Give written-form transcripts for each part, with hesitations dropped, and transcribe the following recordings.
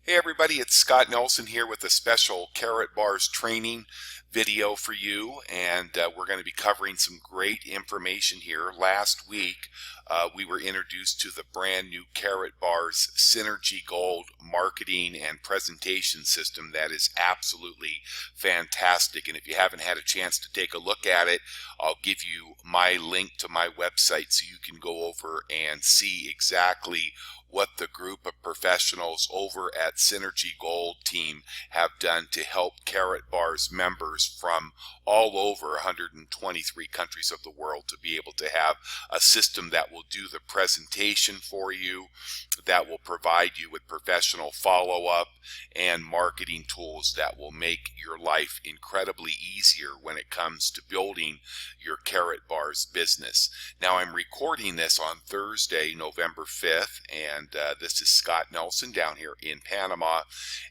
Hey everybody, it's Scott Nelson here with a special Carrot Bars training video for you, and we're going to be covering some great information here. Last week we were introduced to the brand new Carrot Bars Synergy Gold marketing and presentation system that is absolutely fantastic, and if you haven't had a chance to take a look at it, I'll give you my link to my website so you can go over and see exactly what the group of professionals over at Synergy Gold team have done to help Carrot Bars members from all over 123 countries of the world to be able to have a system that will do the presentation for you, that will provide you with professional follow-up and marketing tools that will make your life incredibly easier when it comes to building your Carrot Bars business. Now, I'm recording this on Thursday, November 5th, and this is Scott Nelson down here in Panama,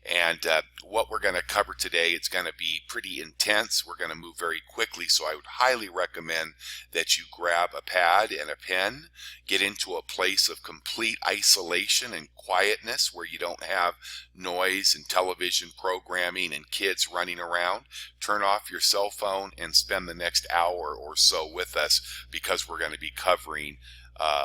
and what we're going to cover today, it's going to be pretty intense. We're going to move very quickly, so I would highly recommend that you grab a pad and a pen, get into a place of complete isolation and quietness where you don't have noise and television programming and kids running around. Turn off your cell phone and spend the next hour or so with us, because we're going to be covering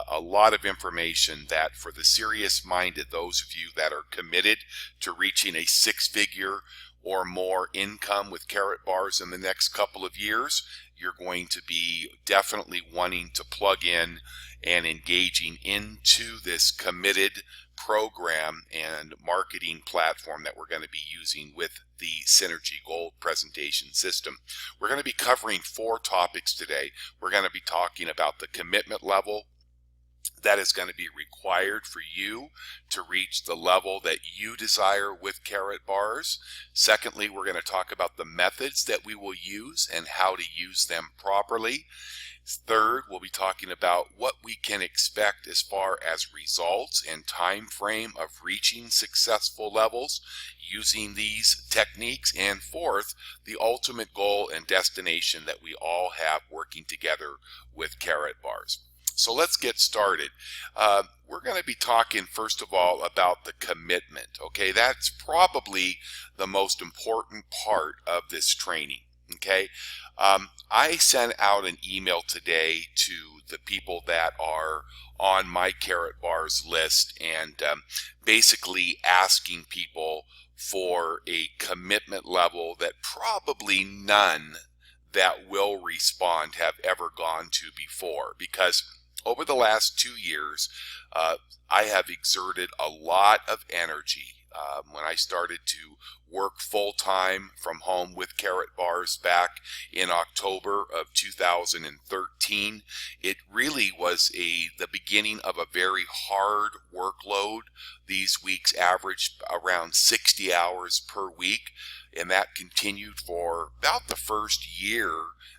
a lot of information that, for the serious-minded, those of you that are committed to reaching a six-figure or more income with Carrot Bars in the next couple of years, you're going to be definitely wanting to plug in and engaging into this committed program and marketing platform that we're going to be using with the Synergy Gold presentation system. We're going to be covering 4 topics today. We're going to be talking about the commitment level that is going to be required for you to reach the level that you desire with Carrot Bars. Secondly, we're going to talk about the methods that we will use and how to use them properly. Third, we'll be talking about what we can expect as far as results and time frame of reaching successful levels using these techniques. And fourth, the ultimate goal and destination that we all have working together with Carrot Bars. So let's get started. We're going to be talking first of all about the commitment. Okay, that's probably the most important part of this training. Okay, I sent out an email today to the people that are on my Carrot Bars list, and basically asking people for a commitment level that probably none that will respond have ever gone to before, because over the last 2 years, I have exerted a lot of energy. When I started to work full-time from home with Carrot Bars back in October of 2013, it really was the beginning of a very hard workload. These weeks averaged around 60 hours per week, and that continued for about the first year,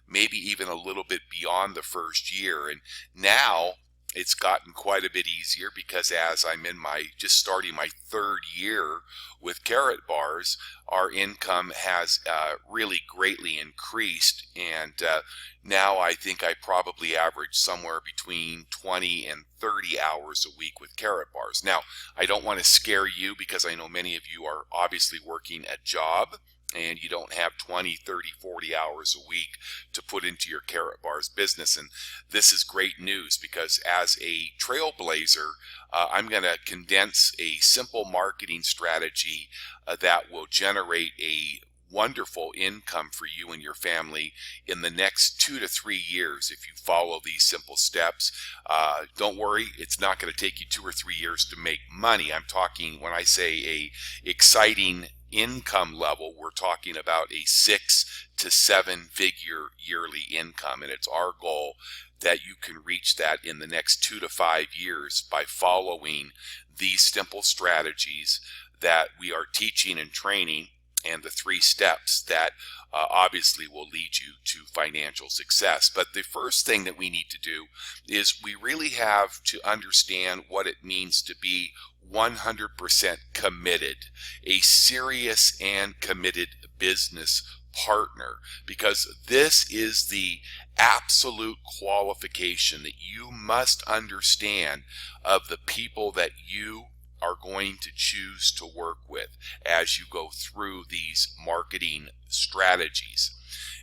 maybe even a little bit beyond the first year. And now it's gotten quite a bit easier, because as I'm in just starting my 3rd year with Carrot Bars, our income has really greatly increased, and now I think I probably average somewhere between 20 and 30 hours a week with Carrot Bars. Now, I don't want to scare you, because I know many of you are obviously working a job and you don't have 20, 30, 40 hours a week to put into your Carrot Bars business. And this is great news, because as a trailblazer, I'm going to condense a simple marketing strategy that will generate a wonderful income for you and your family in the next 2 to 3 years if you follow these simple steps. Don't worry, it's not going to take you 2 or 3 years to make money. I'm talking, when I say a exciting income level, we're talking about a 6 to 7 figure yearly income, and it's our goal that you can reach that in the next 2 to 5 years by following these simple strategies that we are teaching and training, and the 3 steps that obviously will lead you to financial success. But the first thing that we need to do is we really have to understand what it means to be 100% committed, a serious and committed business partner, because this is the absolute qualification that you must understand of the people that you are going to choose to work with as you go through these marketing strategies.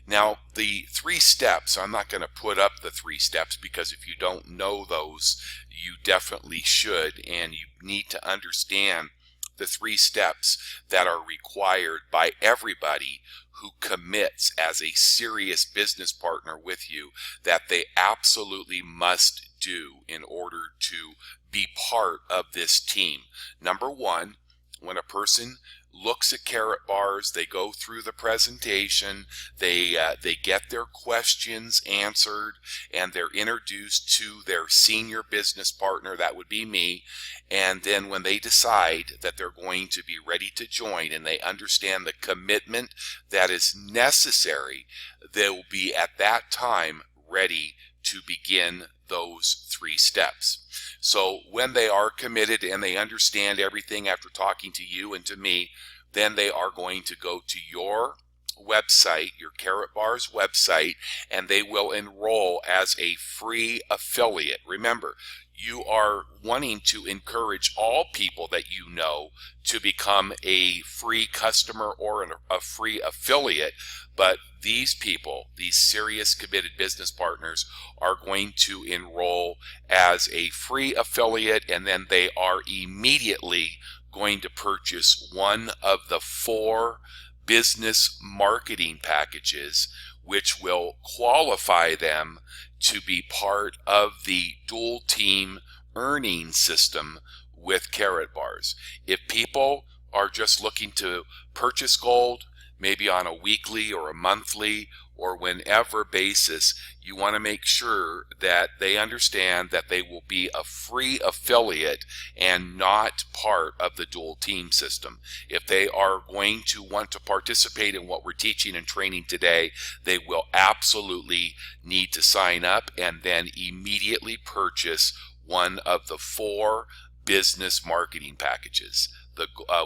Now, the 3 steps, I'm not going to put up the 3 steps because if you don't know those, you definitely should, and you need to understand the 3 steps that are required by everybody who commits as a serious business partner with you, that they absolutely must do in order to be part of this team. Number 1, when a person looks at Carrot Bars, they go through the presentation, they get their questions answered, and they're introduced to their senior business partner, that would be me, and then when they decide that they're going to be ready to join and they understand the commitment that is necessary, they'll be at that time ready to begin those 3 steps. So when they are committed and they understand everything after talking to you and to me, then they are going to go to your website, your Carrot Bars website, and they will enroll as a free affiliate. Remember, you are wanting to encourage all people that you know to become a free customer or a free affiliate, but these people, these serious committed business partners, are going to enroll as a free affiliate, and then they are immediately going to purchase one of the 4 business marketing packages, which will qualify them to be part of the dual team earning system with Carrot Bars. If people are just looking to purchase gold, maybe on a weekly or a monthly or whenever basis, you want to make sure that they understand that they will be a free affiliate and not part of the dual team system. If they are going to want to participate in what we're teaching and training today, they will absolutely need to sign up and then immediately purchase one of the 4 business marketing packages.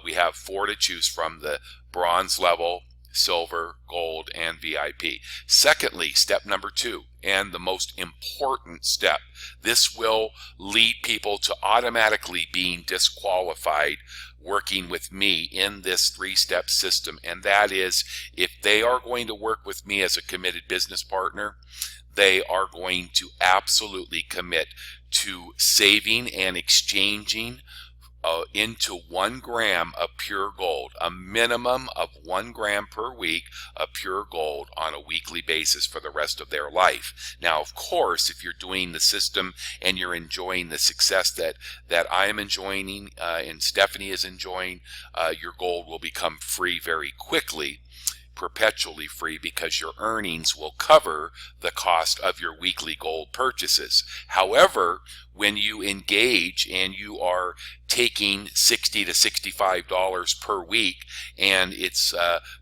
We have 4 to choose from: the bronze level, silver, gold, and VIP. Secondly, step number 2, and the most important step, this will lead people to automatically being disqualified working with me in this 3-step system, and that is, if they are going to work with me as a committed business partner, they are going to absolutely commit to saving and exchanging into 1 gram of pure gold, a minimum of 1 gram per week of pure gold on a weekly basis for the rest of their life. Now, of course, if you're doing the system and you're enjoying the success that I am enjoying and Stephanie is enjoying, your gold will become free very quickly, perpetually free, because your earnings will cover the cost of your weekly gold purchases. However, when you engage and you are taking $60 to $65 per week and it's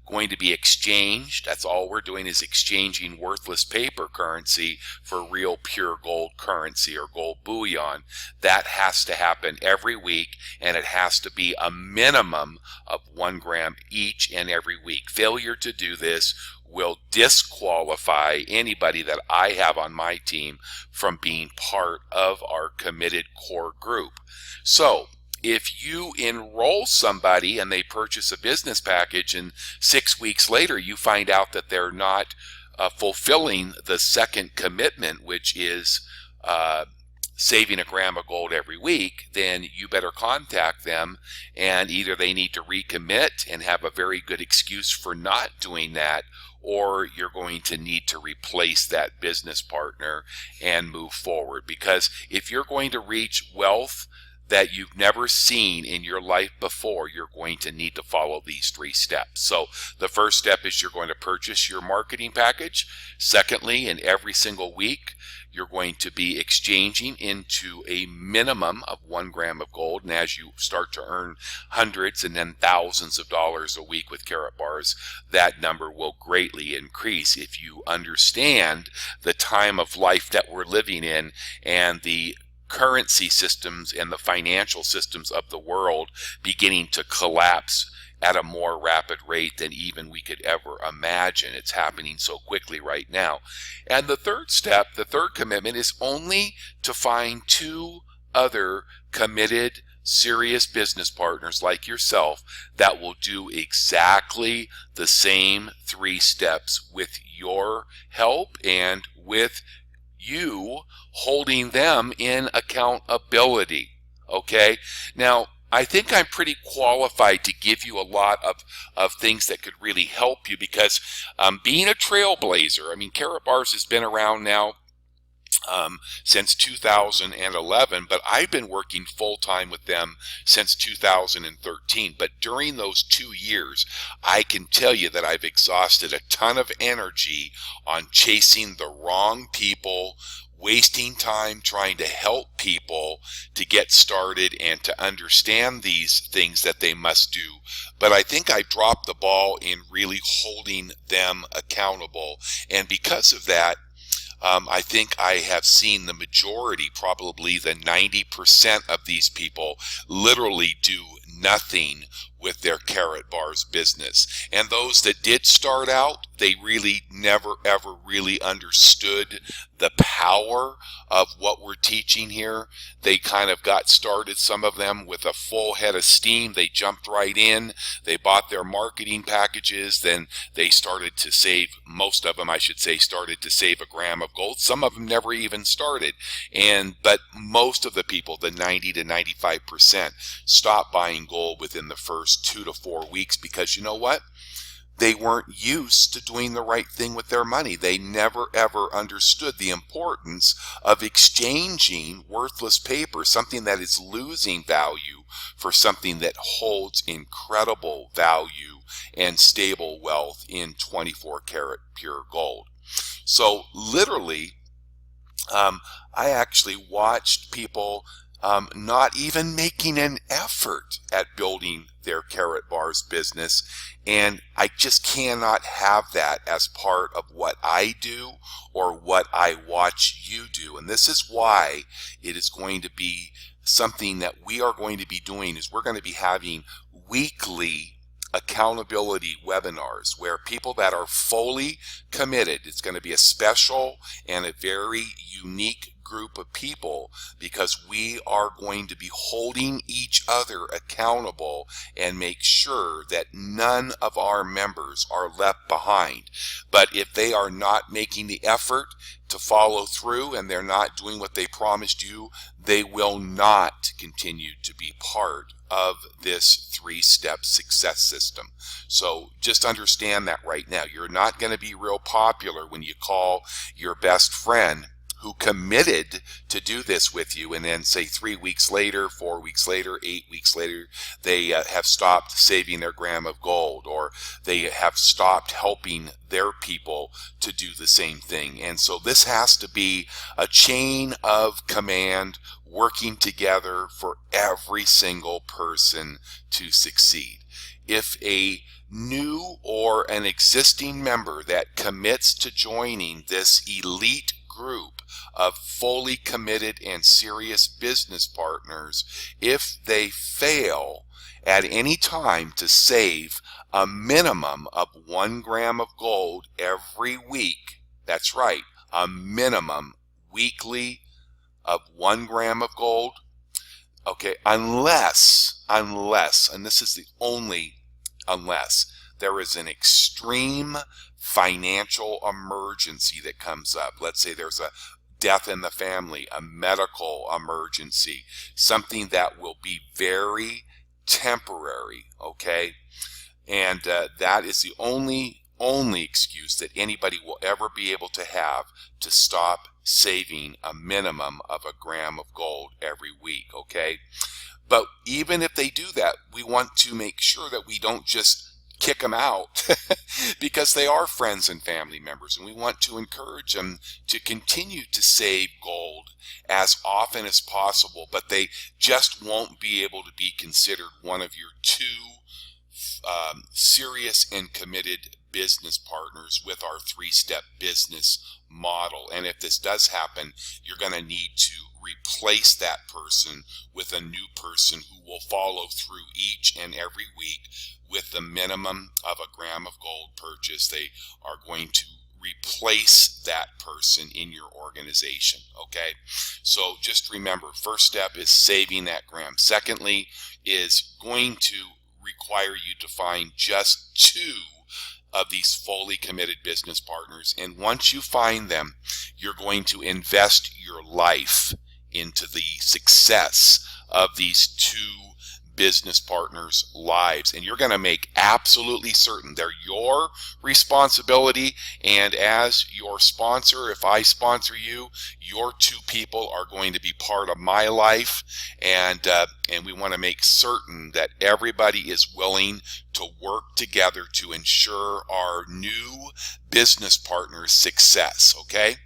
going to be exchanged, that's all we're doing is exchanging worthless paper currency for real pure gold currency or gold bullion. That has to happen every week, and it has to be a minimum of 1 gram each and every week. Failure to do this will disqualify anybody that I have on my team from being part of our committed core group. So if you enroll somebody and they purchase a business package and 6 weeks later you find out that they're not fulfilling the second commitment, which is saving 1 gram of gold every week, then you better contact them, and either they need to recommit and have a very good excuse for not doing that, or you're going to need to replace that business partner and move forward. Because if you're going to reach wealth that you've never seen in your life before, you're going to need to follow these 3 steps. So the first step is you're going to purchase your marketing package. Secondly, in every single week, you're going to be exchanging into a minimum of 1 gram of gold. And as you start to earn hundreds and then thousands of dollars a week with Carrot Bars, that number will greatly increase if you understand the time of life that we're living in and the currency systems and the financial systems of the world beginning to collapse at a more rapid rate than even we could ever imagine. It's happening so quickly right now. And the third step, the third commitment, is only to find 2 other committed serious business partners like yourself that will do exactly the same 3 steps with your help and with you holding them in accountability. Okay? Now, I think I'm pretty qualified to give you a lot of things that could really help you because being a trailblazer, I mean, Carrot Bars has been around now since 2011, but I've been working full-time with them since 2013. But during those 2 years, I can tell you that I've exhausted a ton of energy on chasing the wrong people, wasting time trying to help people to get started and to understand these things that they must do. But I think I dropped the ball in really holding them accountable. And because of that, I think I have seen the majority, probably the 90% of these people literally do nothing with their Carrot Bars business. And those that did start out, they really never ever really understood the power of what we're teaching here. They kind of got started, some of them, with a full head of steam. They jumped right in. They bought their marketing packages. Then they started to save, most of them, I should say, started to save a gram of gold. Some of them never even started. But most of the people, the 90 to 95%, stopped buying gold within the first 2 to 4 weeks because you know what? They weren't used to doing the right thing with their money. They never ever understood the importance of exchanging worthless paper, something that is losing value, for something that holds incredible value and stable wealth in 24 karat pure gold. So literally, I actually watched people not even making an effort at building their Carrot Bars business. And I just cannot have that as part of what I do or what I watch you do. And this is why it is going to be something that we are going to be doing is we're going to be having weekly accountability webinars where people that are fully committed, it's going to be a special and a very unique group of people because we are going to be holding each other accountable and make sure that none of our members are left behind. But if they are not making the effort to follow through and they're not doing what they promised you, they will not continue to be part of this 3-step success system. So just understand that right now. You're not going to be real popular when you call your best friend who committed to do this with you, and then say 3 weeks later, 4 weeks later, 8 weeks later, they have stopped saving their gram of gold, or they have stopped helping their people to do the same thing. And so this has to be a chain of command working together for every single person to succeed. If a new or an existing member that commits to joining this elite group of fully committed and serious business partners, if they fail at any time to save a minimum of 1 gram of gold every week, that's right, a minimum weekly of 1 gram of gold, okay, unless, and this is the only unless, there is an extreme financial emergency that comes up. Let's say there's a death in the family, a medical emergency, something that will be very temporary, okay? And that is the only excuse that anybody will ever be able to have to stop saving a minimum of 1 gram of gold every week, okay? But even if they do that, we want to make sure that we don't just kick them out because they are friends and family members, and we want to encourage them to continue to save gold as often as possible, but they just won't be able to be considered one of your 2 serious and committed business partners with our 3-step business model. And if this does happen, you're going to need to replace that person with a new person who will follow through each and every week with the minimum of 1 gram of gold purchase. They are going to replace that person in your organization, okay? So just remember, first step is saving that gram. Secondly is going to require you to find just 2 of these fully committed business partners. And once you find them, you're going to invest your life into the success of these 2 business partners' lives, and you're going to make absolutely certain they're your responsibility. And as your sponsor, if I sponsor you, your 2 people are going to be part of my life, and we want to make certain that everybody is willing to work together to ensure our new business partners' success, okay?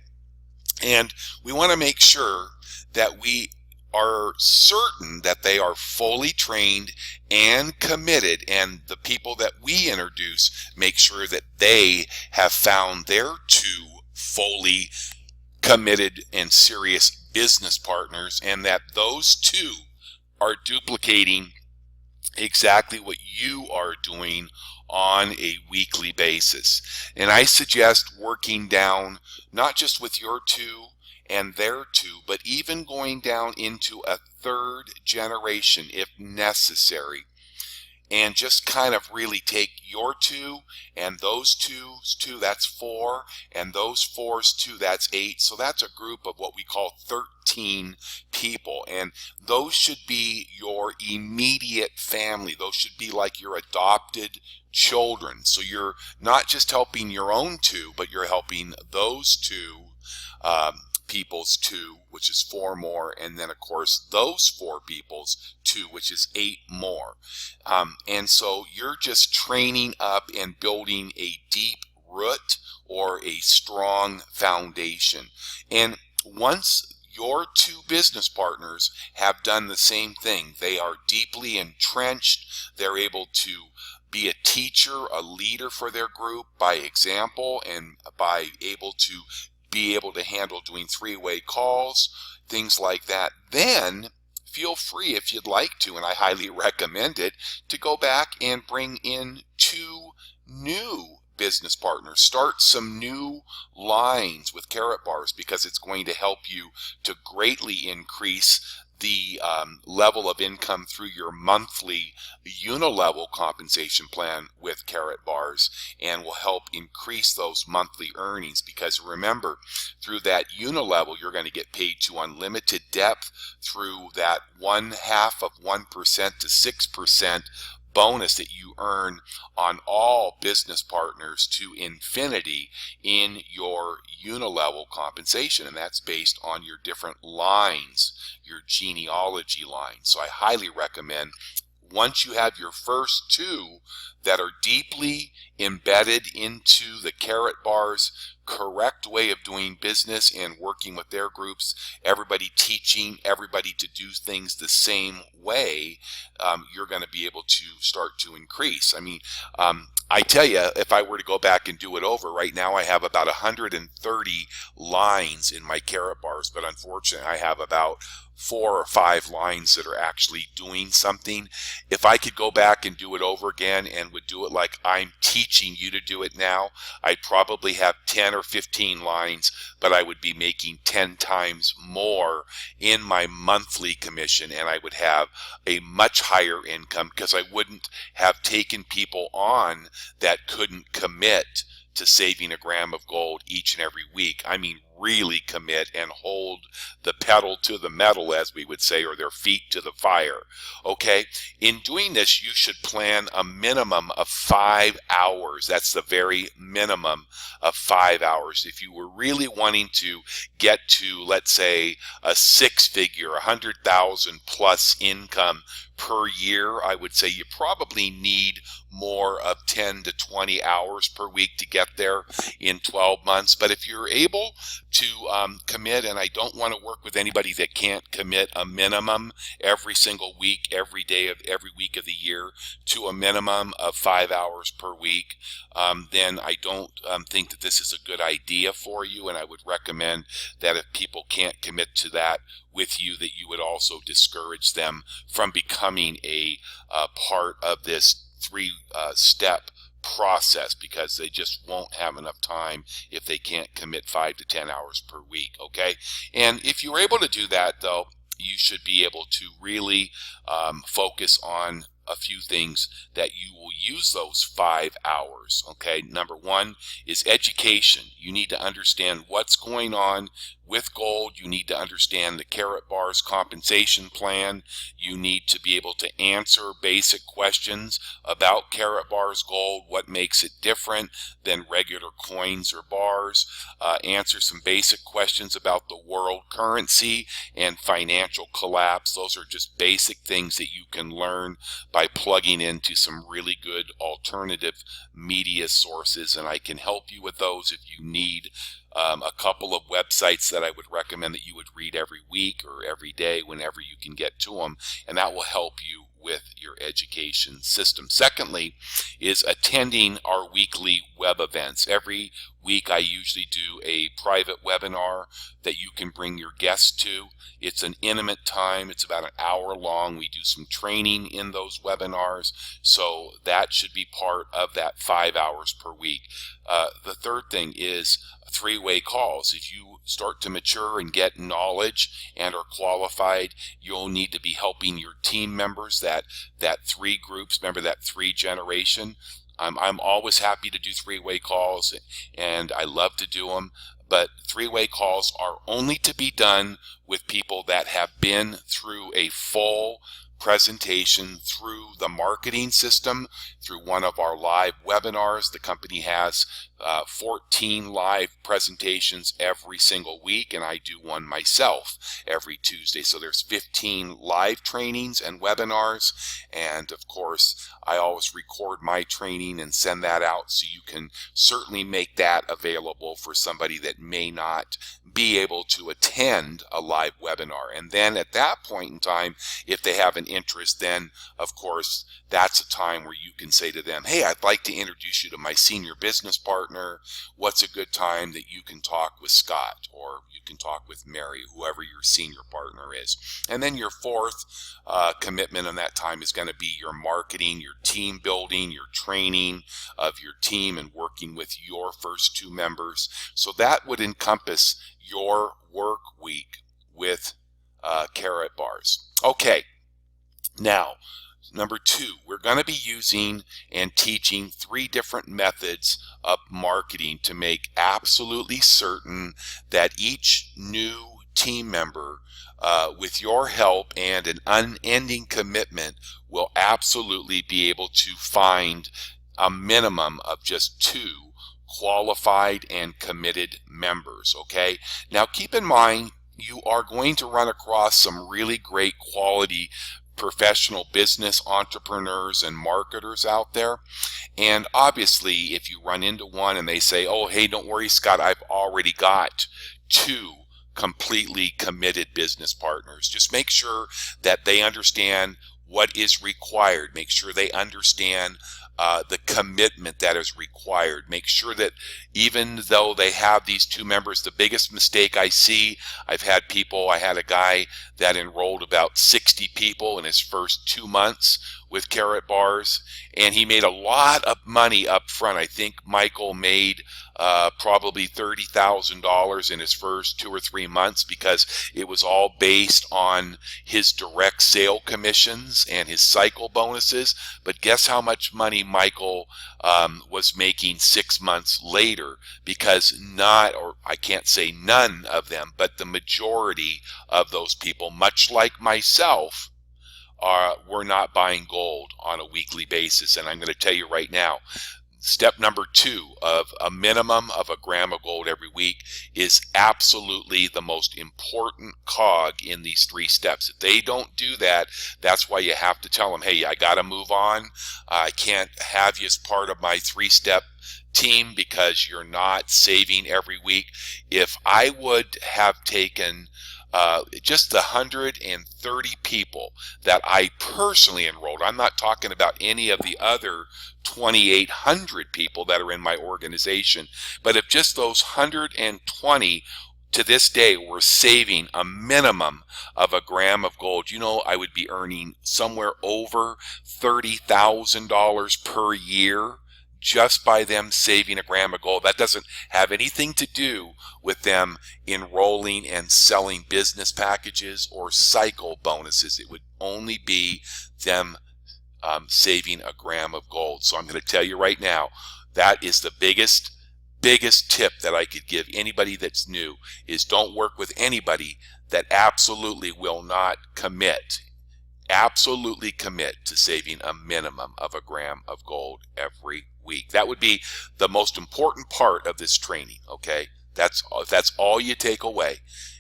And we want to make sure that we are certain that they are fully trained and committed, and the people that we introduce make sure that they have found their 2 fully committed and serious business partners, and that those 2 are duplicating exactly what you are doing on a weekly basis. And I suggest working down not just with your 2 and their 2, but even going down into a 3rd generation if necessary, and just kind of really take your 2 and those 2, that's 4, and those 4's 2, that's 8. So that's a group of what we call 13 people, and those should be your immediate family. Those should be like your adopted children. So you're not just helping your own 2, but you're helping those 2 people's 2, which is 4 more, and then of course those 4 people's 2, which is 8 more. And so you're just training up and building a deep root or a strong foundation. And once your 2 business partners have done the same thing, they are deeply entrenched, they're able to be a teacher, a leader for their group by example, and be able to handle doing 3-way calls, things like that, then feel free, if you'd like to, and I highly recommend it, to go back and bring in 2 new business partners. Start some new lines with Carrot Bars, because it's going to help you to greatly increase the level of income through your monthly unilevel compensation plan with Carrot Bars, and will help increase those monthly earnings. Because remember, through that unilevel, you're going to get paid to unlimited depth through that 0.5% to 6% bonus that you earn on all business partners to infinity in your unilevel compensation, and that's based on your different lines, your genealogy line. So I highly recommend, once you have your first 2 that are deeply embedded into the Carrot Bars correct way of doing business and working with their groups, everybody teaching everybody to do things the same way, you're going to be able to start to increase. I mean, I tell you, if I were to go back and do it over, right now I have about 130 lines in my Carrot Bars, but unfortunately I have about 4 or 5 lines that are actually doing something. If I could go back and do it over again and would do it like I'm teaching you to do it now, I'd probably have 10 or 15 lines, but I would be making 10 times more in my monthly commission, and I would have a much higher income, because I wouldn't have taken people on that couldn't commit to saving a gram of gold each and every week. I mean, really commit and hold the pedal to the metal, as we would say, or their feet to the fire. Okay? In doing this, you should plan a minimum of 5 hours. That's the very minimum of 5 hours. If you were really wanting to get to, let's say, a 6-figure, 100,000 plus income per year, I would say you probably need more of 10 to 20 hours per week to get there in 12 months. But if you're able to commit, and I don't want to work with anybody that can't commit a minimum every single week, every day of every week of the year, to a minimum of 5 hours per week, then I don't think that this is a good idea for you. And I would recommend that if people can't commit to that with you, that you would also discourage them from becoming a part of this 3-step process, because they just won't have enough time if they can't commit 5 to 10 hours per week. Okay, and if you're able to do that, though, you should be able to really focus on a few things that you will use those 5 hours. Okay, number one is education. You need to understand what's going on with gold. You need to understand the Karatbars compensation plan. You need to be able to answer basic questions about Karatbars gold, what makes it different than regular coins or bars. Answer some basic questions about the world currency and financial collapse. Those are just basic things that you can learn by plugging into some really good alternative media sources, and I can help you with those if you need a couple of websites that I would recommend that you would read every week or every day whenever you can get to them, and that will help you with your education system. Secondly is attending our weekly web events. Every week I usually do a private webinar that you can bring your guests to. It's an intimate time. It's about an hour long. We do some training in those webinars, so that should be part of that 5 hours per week. The third thing is three-way calls. If you start to mature and get knowledge and are qualified, you'll need to be helping your team members, that three groups. Remember that 3 generation. I'm always happy to do three-way calls, and I love to do them, but three-way calls are only to be done with people that have been through a full presentation through the marketing system, through one of our live webinars. The company has 14 live presentations every single week, and I do one myself every Tuesday. So there's 15 live trainings and webinars, and of course I always record my training and send that out, so you can certainly make that available for somebody that may not be able to attend a live webinar. And then at that point in time, if they have an interest, then of course that's a time where you can say to them, hey, I'd like to introduce you to my senior business partner. What's a good time that you can talk with Scott, or you can talk with Mary, whoever your senior partner is. And then your fourth commitment on that time is going to be your marketing, your team building, your training of your team, and working with your first 2 members. So that would encompass your work week with Karatbars. Okay, now number 2, we're going to be using and teaching 3 different methods of marketing to make absolutely certain that each new team member, with your help and an unending commitment, will absolutely be able to find a minimum of just 2 qualified and committed members. Okay, now keep in mind you are going to run across some really great quality professional business entrepreneurs and marketers out there, and obviously if you run into one and they say, oh hey, don't worry Scott, I've already got 2 completely committed business partners, just make sure that they understand what is required. Make sure they understand the commitment that is required. Make sure that even though they have these 2 members, the biggest mistake I see, I had a guy that enrolled about 60 people in his first 2 months with Karatbars, and he made a lot of money up front. I think Michael made probably $30,000 in his first 2 or 3 months, because it was all based on his direct sale commissions and his cycle bonuses. But guess how much money Michael was making 6 months later? Because I can't say none of them, but the majority of those people, much like myself, were not buying gold on a weekly basis. And I'm going to tell you right now, step number 2 of a minimum of a gram of gold every week is absolutely the most important cog in these 3 steps. If they don't do that, that's why you have to tell them, hey, I got to move on. I can't have you as part of my 3-step team because you're not saving every week. If I would have taken just the 130 people that I personally enrolled, I'm not talking about any of the other 2,800 people that are in my organization, but if just those 120 to this day were saving a minimum of a gram of gold, I would be earning somewhere over $30,000 per year just by them saving a gram of gold. That doesn't have anything to do with them enrolling and selling business packages or cycle bonuses. It would only be them saving a gram of gold. So I'm going to tell you right now, that is the biggest tip that I could give anybody that's new, is don't work with anybody that absolutely will not commit to saving a minimum of a gram of gold every week. That would be the most important part of this training, okay? That's all you take away,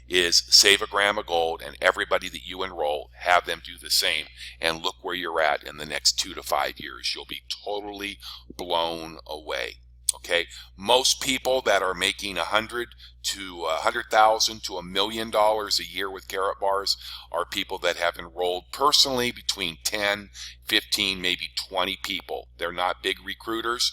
is save a gram of gold, and everybody that you enroll, have them do the same, and look where you're at in the next 2 to 5 years. You'll be totally blown away. Okay, most people that are making $100,000 to $1 million a year with Carrot Bars are people that have enrolled personally between 10, 15, maybe 20 people. They're not big recruiters,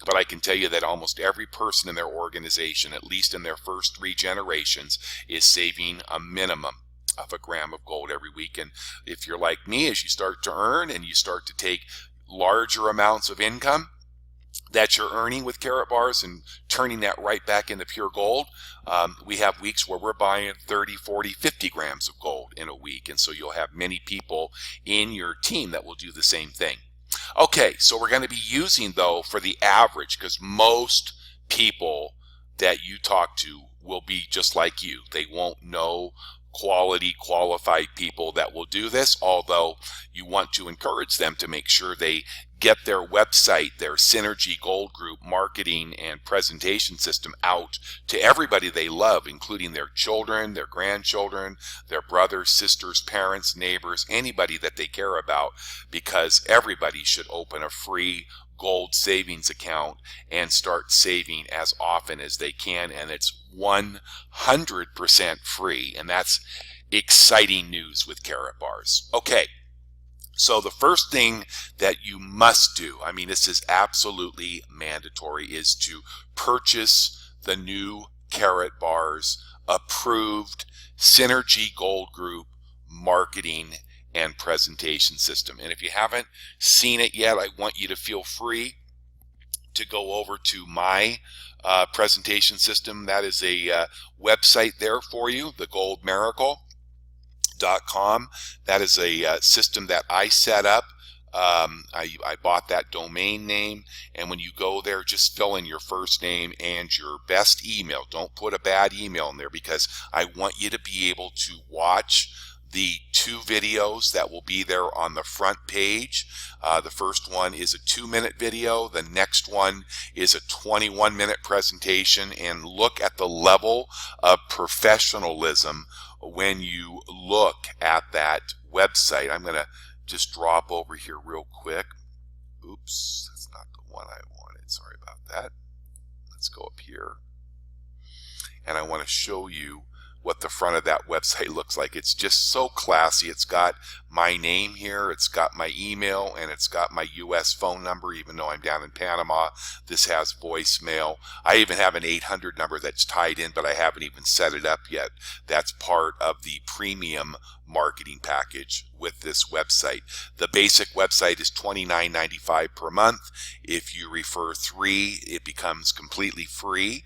but I can tell you that almost every person in their organization, at least in their first 3 generations, is saving a minimum of a gram of gold every week. And if you're like me, as you start to earn and you start to take larger amounts of income that you're earning with Carrot Bars and turning that right back into pure gold, we have weeks where we're buying 30, 40, 50 grams of gold in a week. And so you'll have many people in your team that will do the same thing. Okay, so we're going to be using, though, for the average, because most people that you talk to will be just like you. They won't know qualified people that will do this, although you want to encourage them to make sure they get their website, their Synergy Gold Group marketing and presentation system out to everybody they love, including their children, their grandchildren, their brothers, sisters, parents, neighbors, anybody that they care about, because everybody should open a free gold savings account and start saving as often as they can. And it's 100% free, and that's exciting news with Carrot Bars. Okay, so the first thing that you must do, I mean, this is absolutely mandatory, is to purchase the new Carrot Bars approved Synergy Gold Group marketing and presentation system. And if you haven't seen it yet, I want you to feel free to go over to my presentation system. That is a website there for you, thegoldmiracle.com. That is a system that I set up. I bought that domain name, and when you go there, just fill in your first name and your best email. Don't put a bad email in there, because I want you to be able to watch the 2 videos that will be there on the front page. The first one is a 2-minute video. The next one is a 21-minute presentation. And look at the level of professionalism when you look at that website. I'm going to just drop over here real quick. Oops, that's not the one I wanted. Sorry about that. Let's go up here. And I want to show you what the front of that website looks like. It's just so classy. It's got my name here, it's got my email, and it's got my US phone number, even though I'm down in Panama. This has voicemail. I even have an 800 number that's tied in, but I haven't even set it up yet. That's part of the premium marketing package with this website. The basic website is $29.95 per month. If you refer 3, it becomes completely free.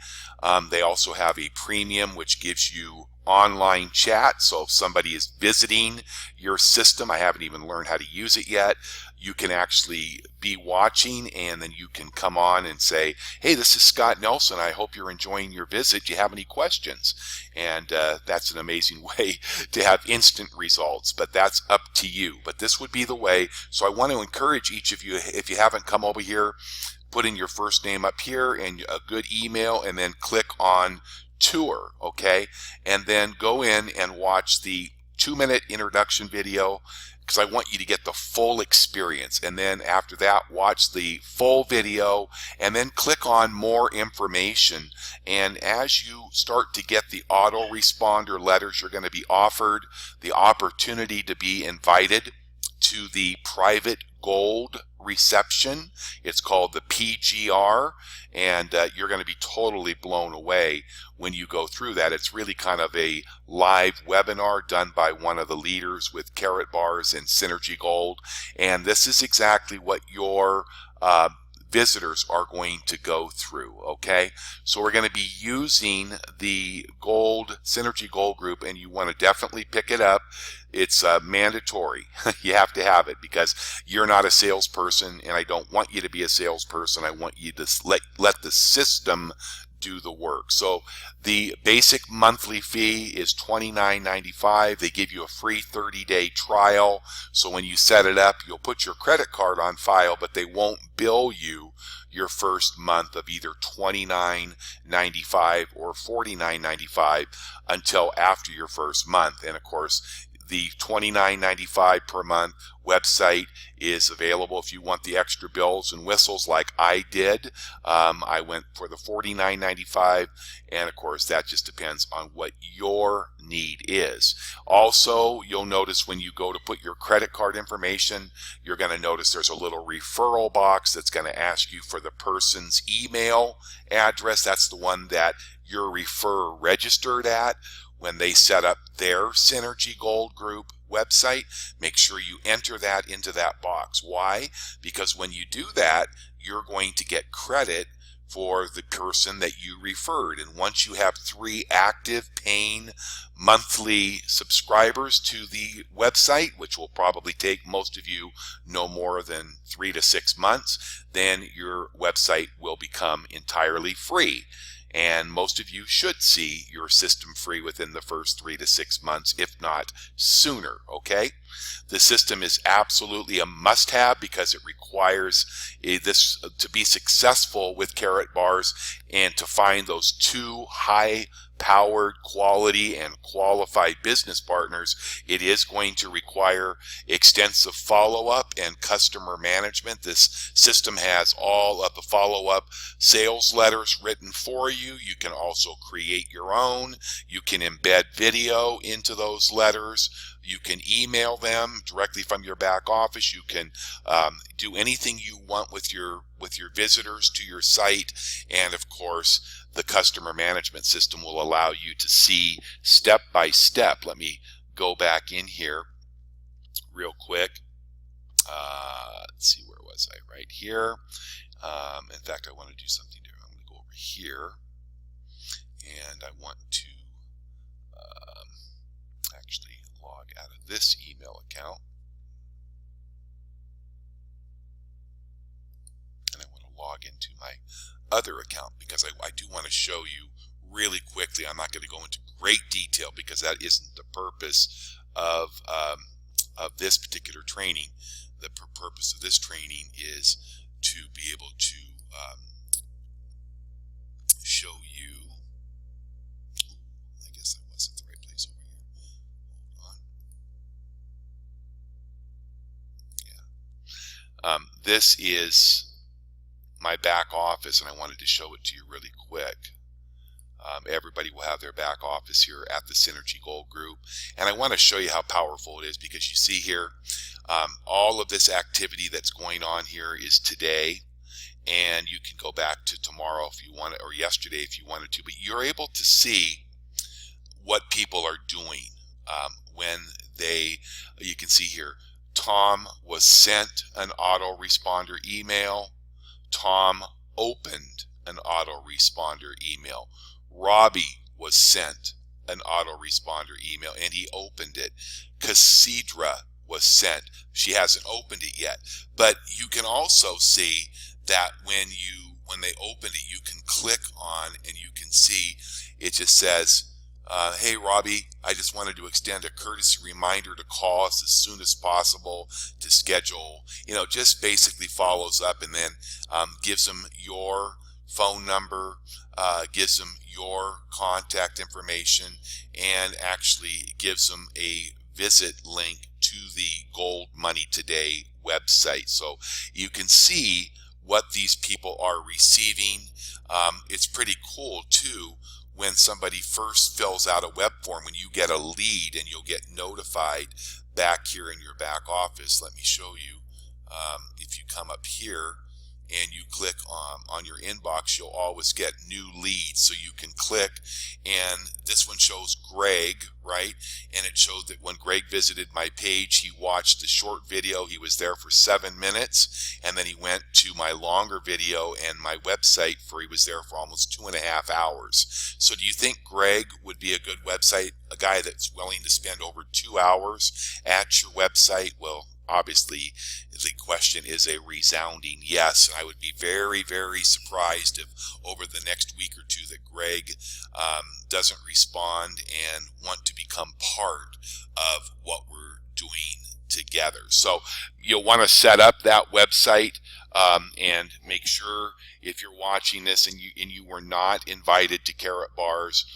They also have a premium, which gives you online chat. So if somebody is visiting your system, I haven't even learned how to use it yet, you can actually be watching, and then you can come on and say, hey, this is Scott Nelson. I hope you're enjoying your visit. Do you have any questions? And that's an amazing way to have instant results, but that's up to you. But this would be the way. So I want to encourage each of you, if you haven't come over here, put in your first name up here and a good email, and then click on tour, okay? And then go in and watch the 2-minute introduction video, because I want you to get the full experience. And then after that, watch the full video, and then click on more information. And as you start to get the autoresponder letters, you're going to be offered the opportunity to be invited to the private gold reception. It's called the PGR, and you're going to be totally blown away when you go through that. It's really kind of a live webinar done by one of the leaders with Carrot Bars and Synergy Gold, and this is exactly what your visitors are going to go through. Okay, so we're going to be using the Synergy Gold Group, and you want to definitely pick it up. It's mandatory. You have to have it because you're not a salesperson, and I don't want you to be a salesperson. I want you to let the system do the work. So the basic monthly fee is $29.95. They give you a free 30-day trial. So when you set it up, you'll put your credit card on file, but they won't bill you your first month of either $29.95 or $49.95 until after your first month. And of course, the $29.95 per month website is available if you want the extra bells and whistles like I did. I went for the $49.95, and of course that just depends on what your need is. Also, you'll notice when you go to put your credit card information, you're going to notice there's a little referral box that's going to ask you for the person's email address. That's the one that your referrer registered at when they set up their Synergy Gold Group website. Make sure you enter that into that box. Why? Because when you do that, you're going to get credit for the person that you referred. And once you have 3 active paying monthly subscribers to the website, which will probably take most of you no more than 3 to 6 months, then your website will become entirely free. And most of you should see your system free within the first 3 to 6 months, if not sooner. Okay, the system is absolutely a must-have because it requires this to be successful with Carrot Bars, and to find those 2 high-powered, quality, and qualified business partners, it is going to require extensive follow-up and customer management. This system has all of the follow-up sales letters written for you. You can also create your own. You can embed video into those letters. You can email them directly from your back office. You can do anything you want with your visitors to your site. And of course, the customer management system will allow you to see step by step. Let me go back in here real quick. Let's see, where was I? Right here. In fact, I want to do something different. I'm going to go over here, and I want to actually log out of this email account, and I want to log into my other account because I do want to show you really quickly. I'm not going to go into great detail because that isn't the purpose of this particular training. The purpose of this training is to be able to show you. I guess I was at the right place over here. Hold on. Yeah. This is my back office, and I wanted to show it to you really quick. Everybody will have their back office here at the Synergy Gold Group, and I want to show you how powerful it is, because you see here all of this activity that's going on here is today, and you can go back to tomorrow if you want it, or yesterday if you wanted to, but you're able to see what people are doing when you can see here, Tom was sent an autoresponder email. Tom opened an autoresponder email. Robbie was sent an autoresponder email, and he opened it. Cassidra was sent. She hasn't opened it yet. But you can also see that when they open it, you can click on, and you can see it just says, hey, Robbie, I just wanted to extend a courtesy reminder to call us as soon as possible to schedule, just basically follows up, and then gives them your phone number, gives them your contact information, and actually gives them a visit link to the Gold Money Today website. So you can see what these people are receiving. It's pretty cool too when somebody first fills out a web form, when you get a lead, and you'll get notified back here in your back office. Let me show you. If you come up here and you click on your inbox, you'll always get new leads. So you can click, and this one shows Greg, right? And it showed that when Greg visited my page, he watched the short video. He was there for 7 minutes, and then he went to my longer video and my website he was there for almost 2.5 hours. So do you think Greg would be a good website, a guy that's willing to spend over 2 hours at your website? Well, obviously, the question is a resounding yes. And I would be very, very surprised if over the next week or two that Greg doesn't respond and want to become part of what we're doing together. So you'll want to set up that website and make sure, if you're watching this and you were not invited to Carrot Bars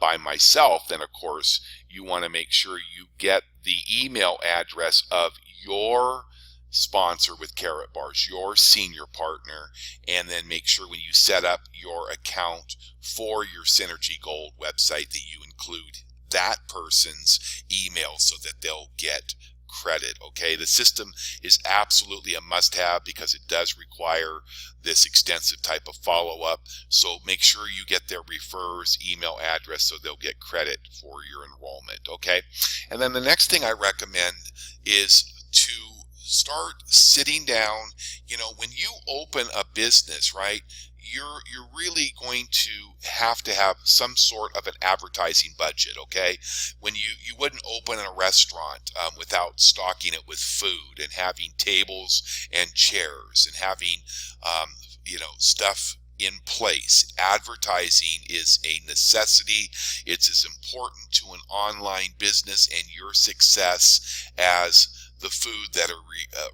by myself, then of course you want to make sure you get the email address of your sponsor with Carrot Bars, your senior partner, and then make sure when you set up your account for your Synergy Gold website that you include that person's email so that they'll get credit. Okay, the system is absolutely a must-have because it does require this extensive type of follow-up. So make sure you get their referrer's email address so they'll get credit for your enrollment. Okay, and then the next thing I recommend is to start sitting down. You know, when you open a business, right, you're really going to have some sort of an advertising budget. Okay, when you wouldn't open a restaurant without stocking it with food and having tables and chairs and having stuff in place. Advertising is a necessity. It's as important to an online business and your success as the food that a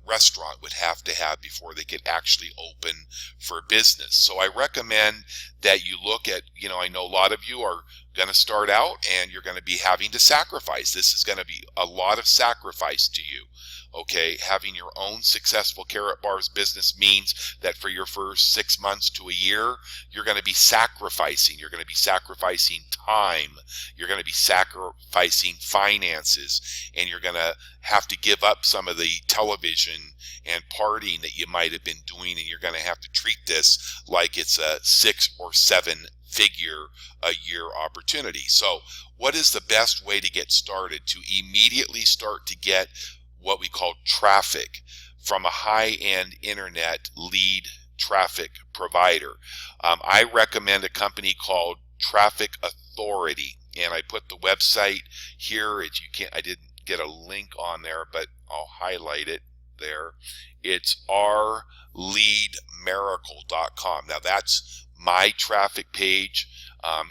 restaurant would have to have before they could actually open for business. So I recommend that you look at, I know a lot of you are going to start out and you're going to be having to sacrifice. This is going to be a lot of sacrifice to you. Okay, having your own successful Carrot Bars business means that for your first 6 months to a year, you're going to be sacrificing. You're going to be sacrificing time. You're going to be sacrificing finances, and you're going to have to give up some of the television and partying that you might have been doing, and you're going to have to treat this like it's a 6 or 7 figure a year opportunity. So what is the best way to get started? To immediately start to get what we call traffic from a high-end internet lead traffic provider. I recommend a company called Traffic Authority, and I put the website here. I didn't get a link on there, but I'll highlight it there. It's ourleadmiracle.com. Now that's my traffic page.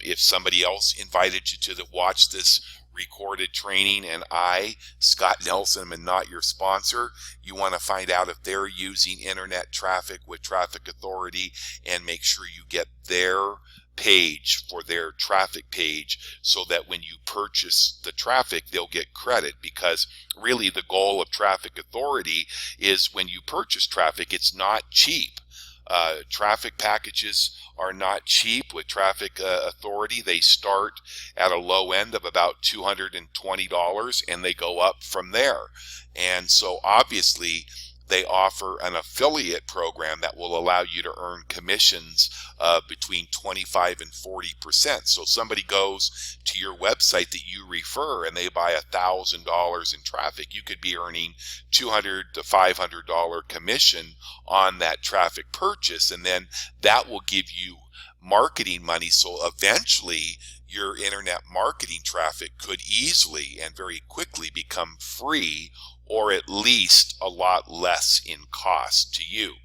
If somebody else invited you to watch this recorded training and I, Scott Nelson, am not your sponsor, you want to find out if they're using internet traffic with Traffic Authority and make sure you get their page for their traffic page so that when you purchase the traffic, they'll get credit, because really the goal of Traffic Authority is when you purchase traffic, it's not cheap. Traffic packages are not cheap with Traffic Authority. They start at a low end of about $220 and they go up from there. And so obviously they offer an affiliate program that will allow you to earn commissions between 25 and 40%. So somebody goes to your website that you refer and they buy $1,000 in traffic, you could be earning $200 to $500 commission on that traffic purchase, and then that will give you marketing money. So eventually your internet marketing traffic could easily and very quickly become free, or at least a lot less in cost to you.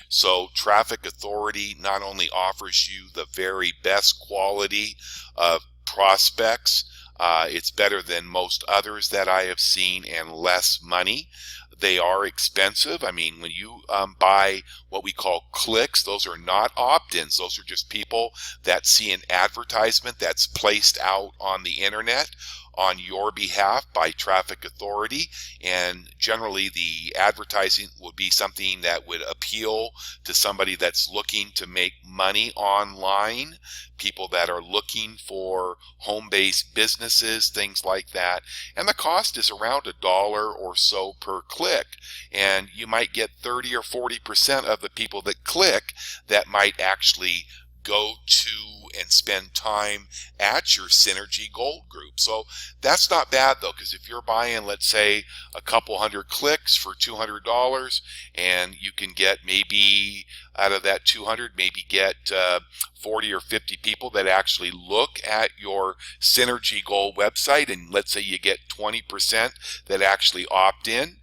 So Traffic Authority not only offers you the very best quality of prospects, it's better than most others that I have seen, and less money. They are expensive. I mean, when you buy what we call clicks, those are not opt-ins. Those are just people that see an advertisement that's placed out on the internet on your behalf by Traffic Authority, and generally the advertising would be something that would appeal to somebody that's looking to make money online, people that are looking for home-based businesses, things like that. And the cost is around $1 or so per click, and you might get 30 or 40% of the people that click that might actually go to and spend time at your Synergy Gold group. So that's not bad though, because if you're buying, let's say, a couple hundred clicks for $200, and you can get maybe out of that 200, maybe get 40 or 50 people that actually look at your Synergy Gold website, and let's say you get 20% that actually opt in,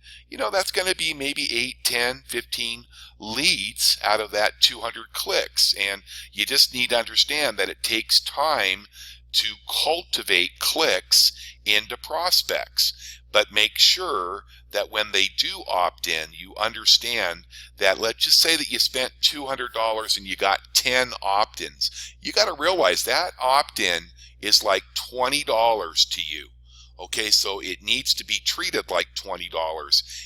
that's going to be maybe 8, 10, 15 leads out of that 200 clicks. And you just need to understand that it takes time to cultivate clicks into prospects. But make sure that when they do opt in, you understand that, let's just say that you spent $200 and you got 10 opt-ins. You got to realize that opt-in is like $20 to you. Okay, so it needs to be treated like $20.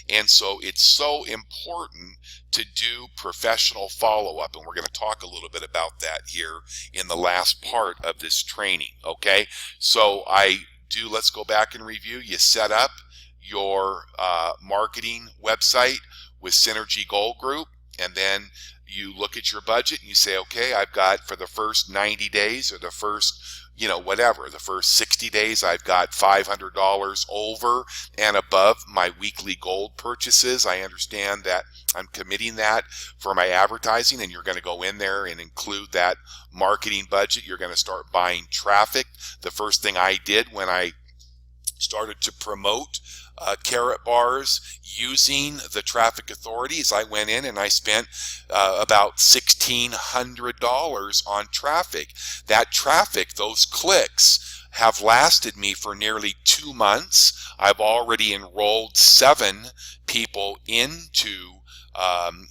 And so it's so important to do professional follow-up. And we're going to talk a little bit about that here in the last part of this training. Okay, so let's go back and review. You set up your marketing website with Synergy Gold Group, and then you look at your budget and you say, okay, I've got for the first 90 days or the first the first 60 days, I've got $500 over and above my weekly gold purchases. I understand that I'm committing that for my advertising, and you're going to go in there and include that marketing budget. You're going to start buying traffic. The first thing I did when I started to promote Carrot Bars using the traffic authorities, I went in and I spent about $1,600 on traffic. That traffic, those clicks, have lasted me for nearly 2 months. I've already enrolled 7 people into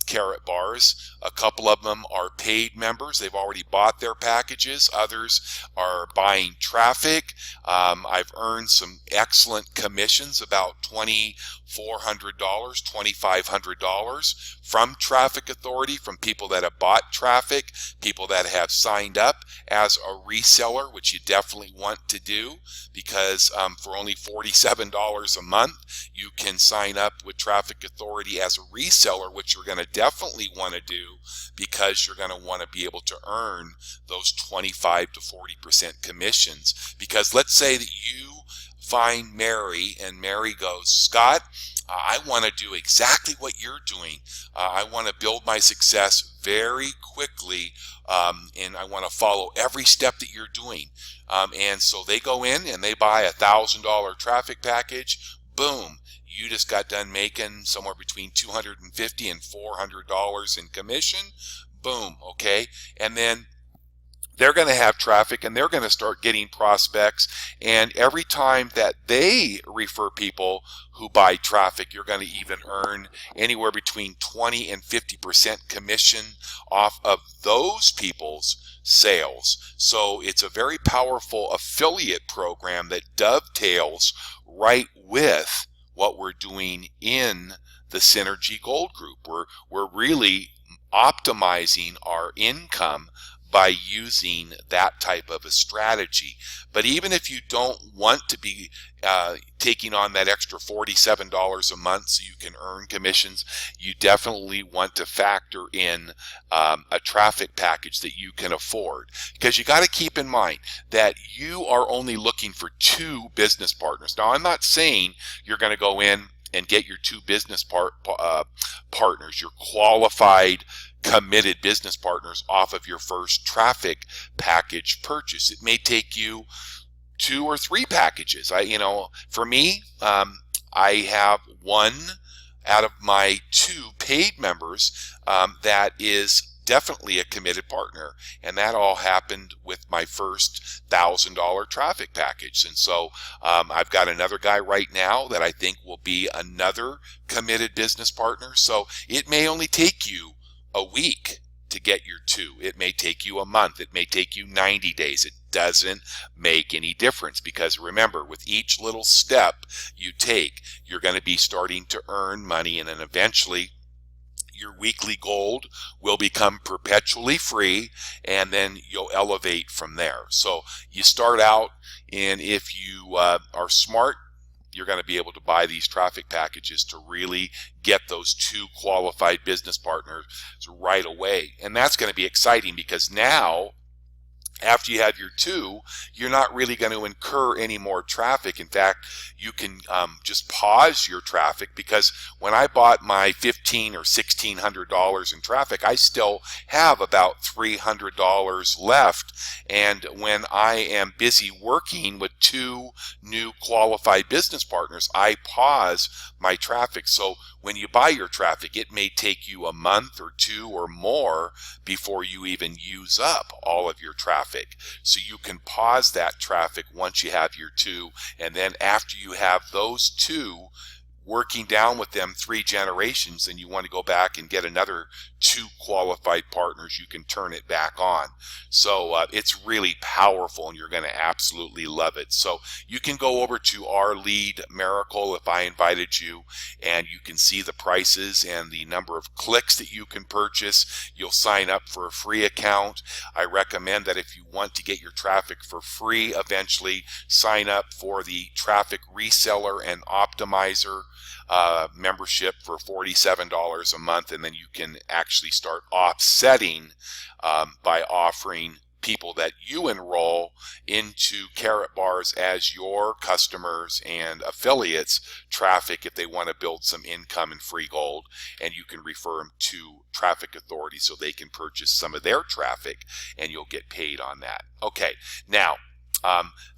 Carrot Bars. A couple of them are paid members. They've already bought their packages. Others are buying traffic. I've earned some excellent commissions, about $2,400, $2,500 from Traffic Authority, from people that have bought traffic, people that have signed up as a reseller, which you definitely want to do, because for only $47 a month, you can sign up with Traffic Authority as a reseller, which you're going to definitely want to do, because you're going to want to be able to earn those 25 to 40% commissions. Because let's say that you find Mary, and Mary goes, Scott, I want to do exactly what you're doing. I want to build my success very quickly, and I want to follow every step that you're doing. And so they go in and they buy $1,000 traffic package. Boom. You just got done making somewhere between $250 and $400 in commission. Boom. Okay. And then they're going to have traffic, and they're going to start getting prospects. And every time that they refer people who buy traffic, you're going to even earn anywhere between 20 and 50% commission off of those people's sales. So it's a very powerful affiliate program that dovetails right with what we're doing in the Synergy Gold Group. We're really optimizing our income by using that type of a strategy. But even if you don't want to be taking on that extra $47 a month so you can earn commissions, you definitely want to factor in a traffic package that you can afford. Because you got to keep in mind that you are only looking for 2 business partners. Now, I'm not saying you're going to go in and get your 2 business partners, your qualified, committed business partners off of your first traffic package purchase. It may take you 2 or 3 packages. For me, I have 1 out of my 2 paid members that is definitely a committed partner, and that all happened with my first $1,000 traffic package. And so I've got another guy right now that I think will be another committed business partner. So it may only take you a week to get your 2. It may take you a month. It may take you 90 days. It doesn't make any difference, because remember, with each little step you take, you're going to be starting to earn money, and then eventually your weekly gold will become perpetually free, and then you'll elevate from there. So you start out, and if you are smart, you're going to be able to buy these traffic packages to really get those 2 qualified business partners right away. And that's going to be exciting, because now After you have your 2, you're not really going to incur any more traffic. In fact, you can just pause your traffic, because when I bought my $1,500 or $1,600 in traffic, I still have about $300 left. And when I am busy working with 2 new qualified business partners, I pause my traffic. So when you buy your traffic, it may take you a month or 2 or more before you even use up all of your traffic. So you can pause that traffic once you have your 2, and then after you have those 2, working down with them 3 generations, and you want to go back and get another 2 qualified partners, you can turn it back on. So it's really powerful, and you're going to absolutely love it. So you can go over to Our Lead Miracle if I invited you, and you can see the prices and the number of clicks that you can purchase. You'll sign up for a free account. I recommend that if you want to get your traffic for free eventually, sign up for the Traffic Reseller and Optimizer membership for $47 a month, and then you can actually start offsetting by offering people that you enroll into Carrot Bars as your customers and affiliates traffic if they want to build some income in free gold, and you can refer them to Traffic Authority so they can purchase some of their traffic, and you'll get paid on that. Okay, now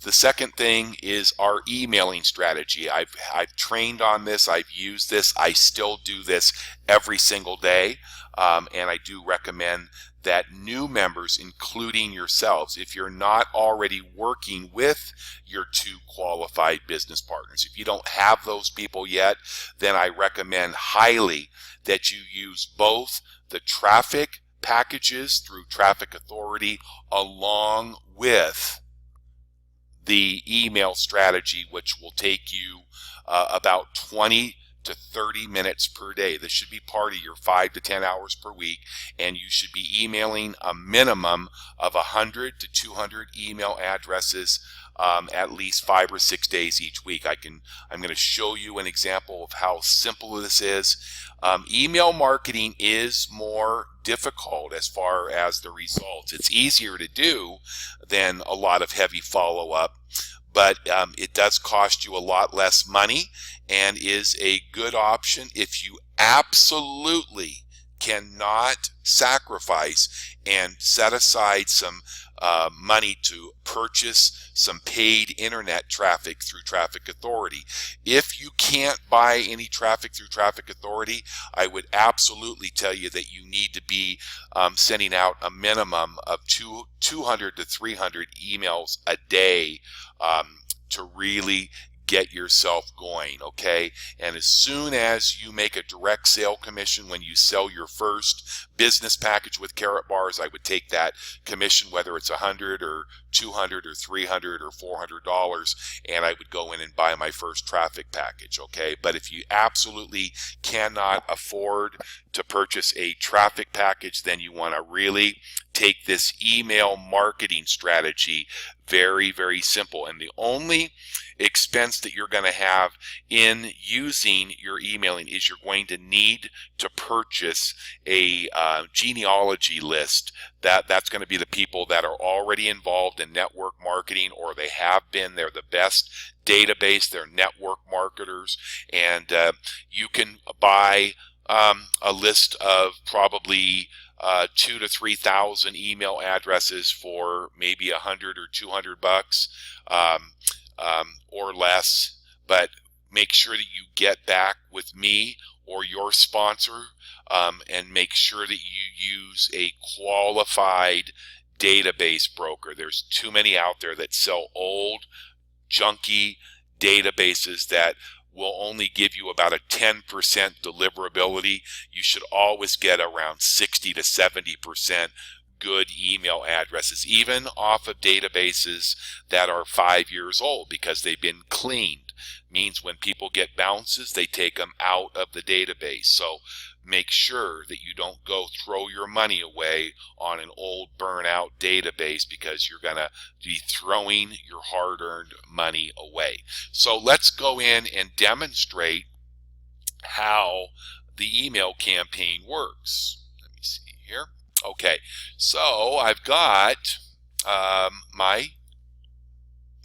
the second thing is our emailing strategy. I've trained on this. I've used this. I still do this every single day. And I do recommend that new members, including yourselves, if you're not already working with your 2 qualified business partners, if you don't have those people yet, then I recommend highly that you use both the traffic packages through Traffic Authority along with the email strategy, which will take you about 20 to 30 minutes per day. This should be part of your 5 to 10 hours per week, and you should be emailing a minimum of 100 to 200 email addresses at least 5 or 6 days each week. I'm going to show you an example of how simple this is. Email marketing is more difficult as far as the results. It's easier to do than a lot of heavy follow-up, but it does cost you a lot less money and is a good option if you absolutely cannot sacrifice and set aside some money to purchase some paid internet traffic through Traffic Authority. If you can't buy any traffic through Traffic Authority, I would absolutely tell you that you need to be sending out a minimum of 200 to 300 emails a day to really get yourself going, okay? And as soon as you make a direct sale commission when you sell your first business package with Carrot Bars, I would take that commission, whether it's $100 or $200 or $300 or $400, and I would go in and buy my first traffic package, okay? But if you absolutely cannot afford to purchase a traffic package, then you want to really take this email marketing strategy very, very simple. And the only expense that you're going to have in using your emailing is you're going to need to purchase a genealogy list. That's going to be the people that are already involved in network marketing, or they have been. They're the best database. They're network marketers, and you can buy a list of probably 2,000 to 3,000 email addresses for maybe $100 or $200 or less. But make sure that you get back with me or your sponsor, and make sure that you use a qualified database broker. There's too many out there that sell old, junky databases that will only give you about a 10% deliverability. You should always get around 60 to 70% good email addresses, even off of databases that are 5 years old, because they've been cleaned. Means when people get bounces, they take them out of the database. So make sure that you don't go throw your money away on an old burnout database, because you're going to be throwing your hard-earned money away. So let's go in and demonstrate how the email campaign works. Let me see here. Okay, so I've got my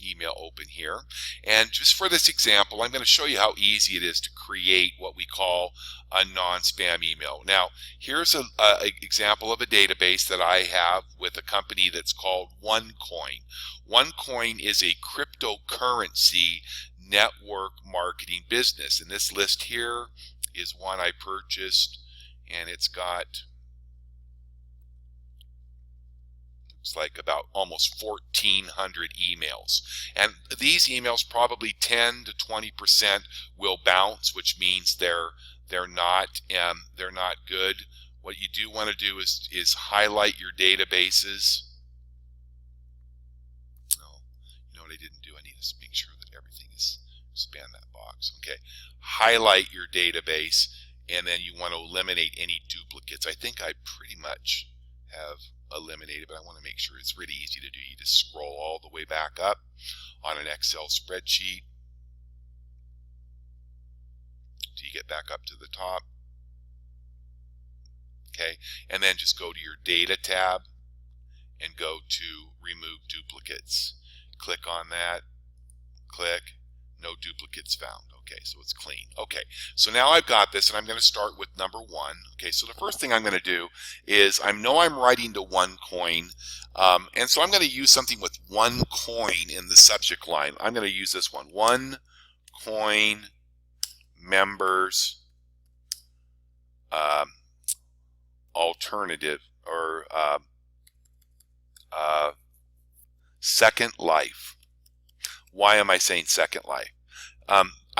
email open here, and just for this example I'm going to show you how easy it is to create what we call a non-spam email. Now here's an example of a database that I have with a company that's called OneCoin. OneCoin is a cryptocurrency network marketing business, and this list here is one I purchased, and it's got like about almost 1,400 emails, and these emails probably 10 to 20% will bounce, which means they're not good. What you do want to do is highlight your databases. Oh, you know what I didn't do? I need to make sure that everything is, expand that box. Okay, highlight your database, and then you want to eliminate any duplicates. I think I pretty much have eliminated, but I want to make sure it's really easy to do. You just scroll all the way back up on an Excel spreadsheet till you get back up to the top. Okay, and then just go to your data tab and go to remove duplicates. Click on that, click, no duplicates found. Okay, so it's clean. Okay, so now I've got this, and I'm going to start with number one. Okay, so the first thing I'm going to do is I know I'm writing to OneCoin, and so I'm going to use something with OneCoin in the subject line. I'm going to use this one, OneCoin members alternative, or Second Life. Why am I saying Second Life?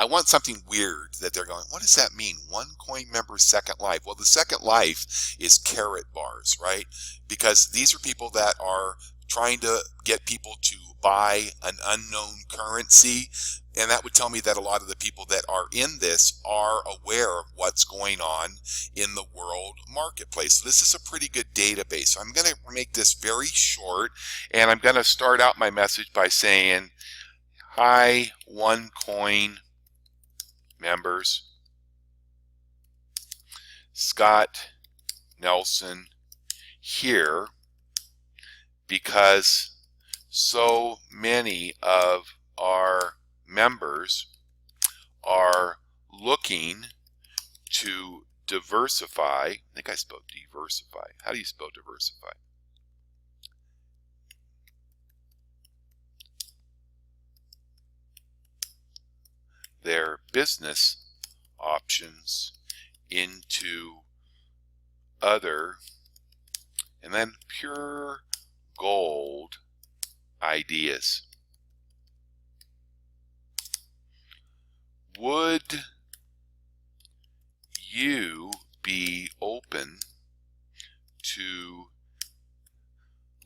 I want something weird that they're going, what does that mean? OneCoin members Second Life. Well, the Second Life is carrot bars, right? Because these are people that are trying to get people to buy an unknown currency, and that would tell me that a lot of the people that are in this are aware of what's going on in the world marketplace. So this is a pretty good database. So I'm going to make this very short, and I'm going to start out my message by saying, hi, OneCoin members, Scott Nelson here, because so many of our members are looking to diversify. I think I spelled diversify. How do you spell diversify? Their business options into other, and then pure gold ideas. Would you be open to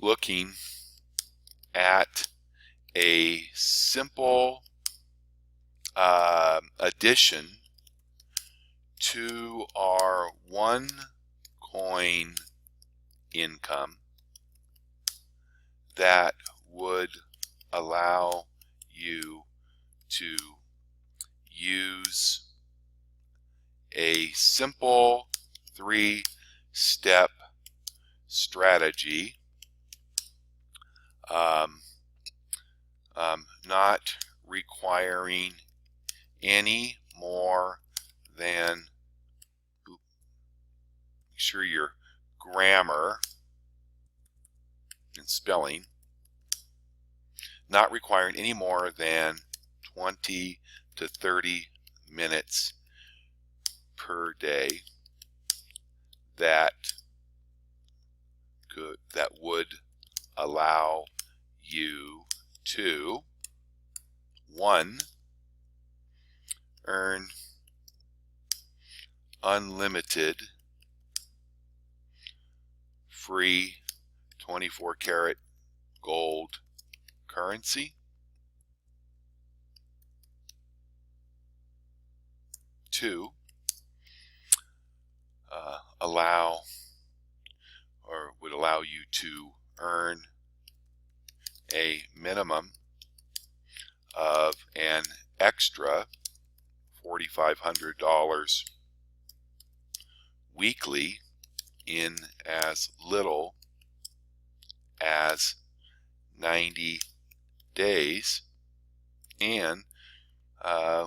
looking at a simple addition to our OneCoin income that would allow you to use a simple 3-step strategy, not requiring any more than, make sure your grammar and spelling, not requiring any more than 20 to 30 minutes per day, that would allow you to, 1, earn unlimited free 24 karat gold currency. 2, would allow you to earn a minimum of an extra $4,500 weekly in as little as 90 days, and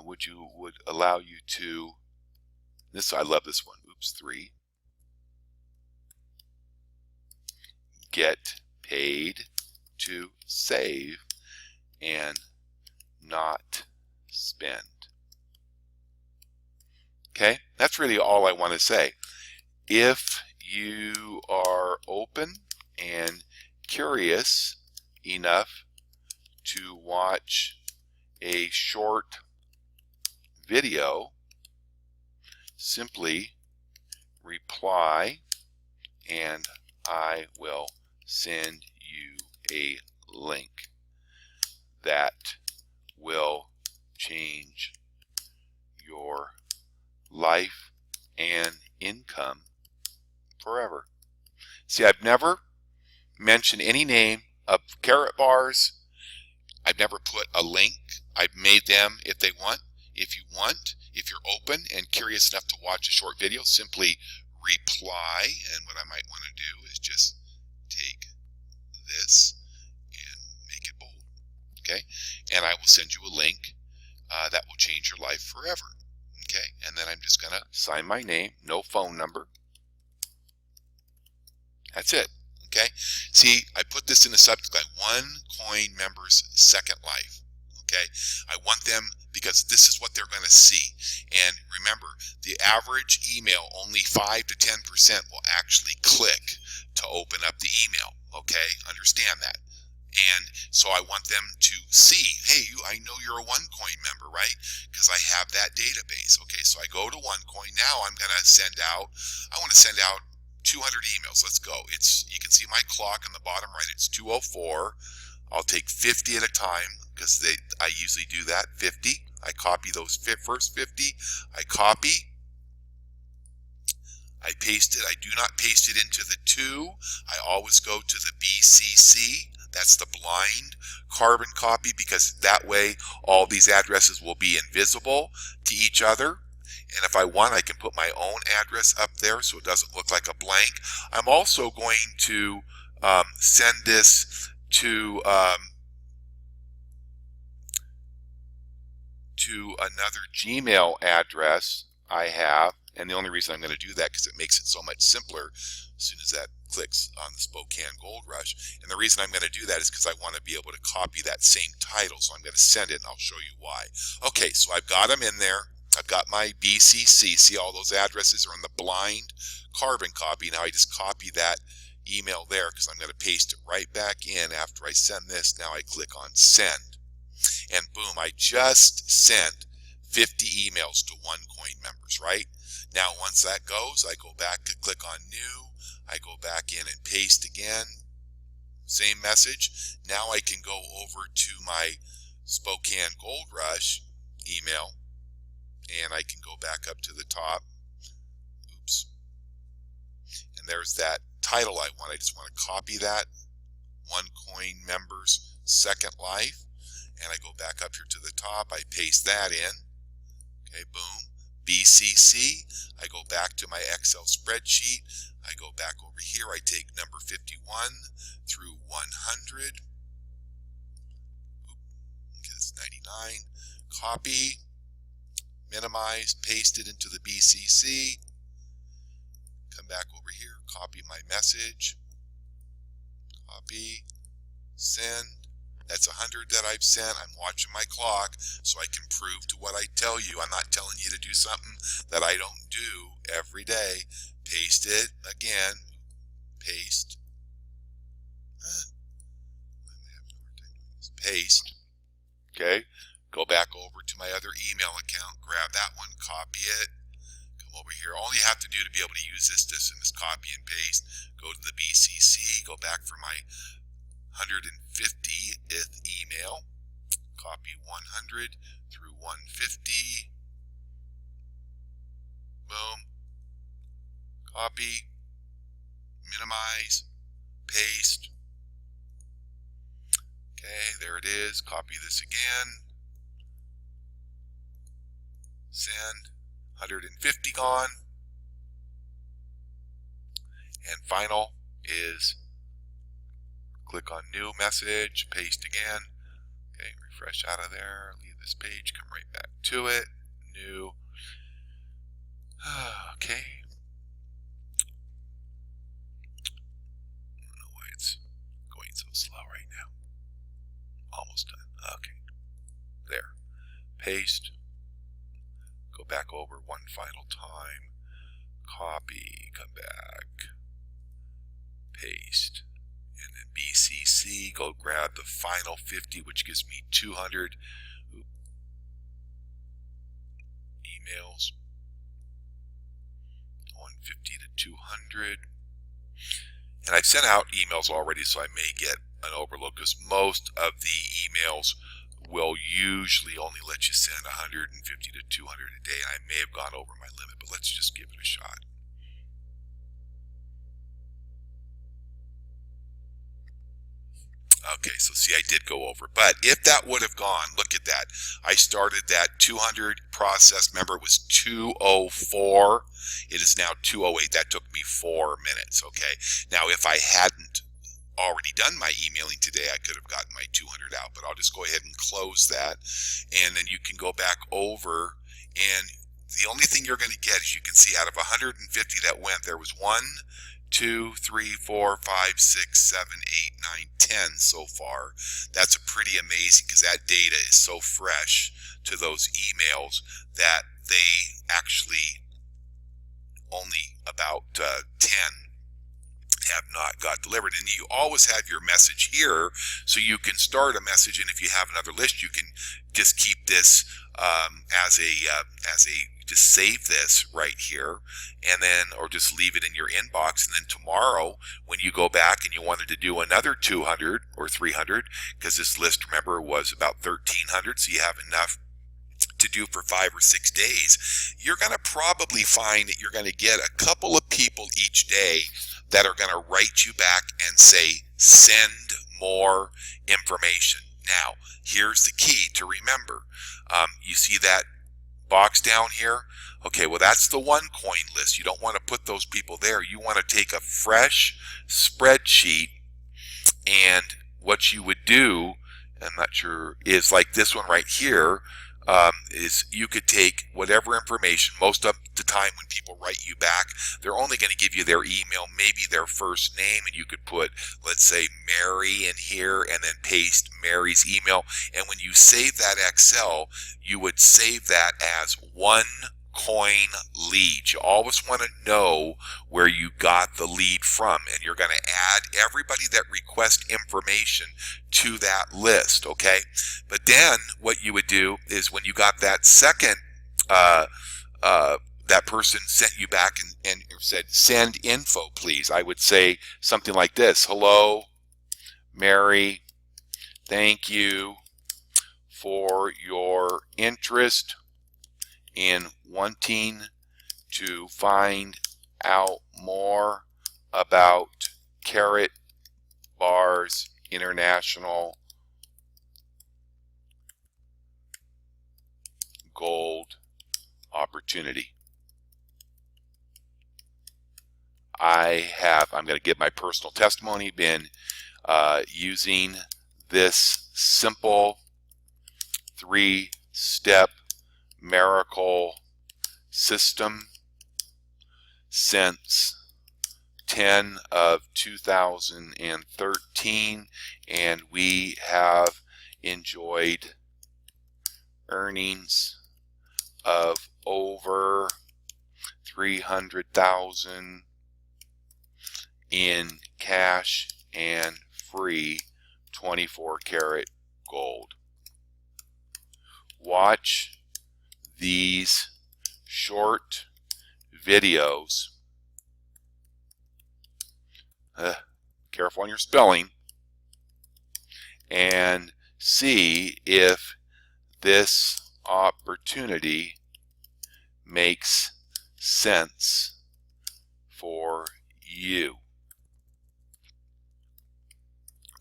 would allow you to, this, I love this one, oops, 3, get paid to save and not spend. Okay, that's really all I want to say. If you are open and curious enough to watch a short video, simply reply and I will send you a link that will change your life and income forever. See, I've never mentioned any name of Carrot Bars. I've never put a link. I've made them if they want. If you want, if you're open and curious enough to watch a short video, simply reply. And what I might want to do is just take this and make it bold. Okay? And I will send you a link that will change your life forever. Okay? And then I'm just going to sign my name, no phone number. That's it. Okay? See, I put this in the subject line, One Coin Members' Second Life. Okay? I want them because this is what they're going to see. And remember, the average email, only 5 to 10% will actually click to open up the email. Okay? Understand that. And so I want them to see, hey, I know you're a OneCoin member, right? Because I have that database. Okay, so I go to OneCoin. Now I'm going to send out, I want to send out 200 emails. Let's go. You can see my clock on the bottom right. It's 2:04. I'll take 50 at a time because I usually do that. 50. I copy those first 50. I copy. I paste it. I do not paste it into the 2. I always go to the BCC. That's the blind carbon copy, because that way all these addresses will be invisible to each other. And if I want, I can put my own address up there so it doesn't look like a blank. I'm also going to send this to another Gmail address I have. And the only reason I'm going to do that because it makes it so much simpler as soon as that clicks on the Spokane Gold Rush. And the reason I'm going to do that is because I want to be able to copy that same title. So I'm going to send it, and I'll show you why. Okay, so I've got them in there. I've got my BCC. See, all those addresses are in the blind carbon copy. Now I just copy that email there because I'm going to paste it right back in after I send this. Now I click on send. And boom, I just sent 50 emails to OneCoin members, right? Now, once that goes, I go back to click on new. I go back in and paste again. Same message. Now I can go over to my Spokane Gold Rush email, and I can go back up to the top. Oops. And there's that title I want. I just want to copy that. OneCoin Members Second Life. And I go back up here to the top. I paste that in. Okay, boom. BCC. I go back to my Excel spreadsheet. I go back over here. I take number 51 through 100. Okay, that's 99. Copy. Minimize. Paste it into the BCC. Come back over here. Copy my message. Copy. Send. That's 100 that I've sent. I'm watching my clock so I can prove to what I tell you. I'm not telling you to do something that I don't do every day. Paste it again. Paste. Paste. Okay. Go back over to my other email account. Grab that one. Copy it. Come over here. All you have to do to be able to use this is copy and paste. Go to the BCC. Go back for my 150th email, copy 100 through 150, boom, copy, minimize, paste, okay, there it is, copy this again, send, 150 gone, and final is click on new message, paste again. Okay, refresh out of there, leave this page, come right back to it, new. Okay. I don't know why it's going so slow right now. Almost done. Okay. There. Paste. Go back over one final time. Copy. Come back. Paste. And then BCC. Go grab the final 50, which gives me 200 emails. 150 to 200. And I've sent out emails already, so I may get an overload because most of the emails will usually only let you send 150 to 200 a day, and I may have gone over my limit, but let's just give it a shot. Okay, so see, I did go over, but if that would have gone, look at that. I started that 200 process. Remember, it was 204. It is now 208. That took me 4 minutes, okay? Now, if I hadn't already done my emailing today, I could have gotten my 200 out, but I'll just go ahead and close that, and then you can go back over, and the only thing you're going to get is, you can see, out of 150 that went, there was 1, 2, 3, 4, 5, 6, 7, 8, 9, 10 so far. That's pretty amazing because that data is so fresh to those emails that they actually only about 10 have not got delivered. And you always have your message here, so you can start a message, and if you have another list, you can just keep this just save this right here, and then, or just leave it in your inbox, and then tomorrow when you go back and you wanted to do another 200 or 300, because this list, remember, was about 1,300, so you have enough to do for 5 or 6 days, you're going to probably find that you're going to get a couple of people each day that are going to write you back and say, send more information. Now, here's the key to remember. You see that box down here? Okay, well, that's the OneCoin list. You don't want to put those people there. You want to take a fresh spreadsheet, and what you would do, I'm not sure, is like this one right here, is you could take whatever information. Most of the time when people write you back, they're only going to give you their email, maybe their first name, and you could put, let's say, Mary in here, and then paste Mary's email. And when you save that Excel, you would save that as OneCoin lead. You always want to know where you got the lead from, and you're going to add everybody that requests information to that list, okay? But then what you would do is, when you got that second, that person sent you back and said, send info, please, I would say something like this: hello, Mary, thank you for your interest in wanting to find out more about Carrot Bars International Gold Opportunity. I'm going to give my personal testimony, been using this simple 3-step miracle system since 10 of 2013, and we have enjoyed earnings of over 300,000 in cash and free 24 karat gold. Watch these short videos. Careful on your spelling, and see if this opportunity makes sense for you.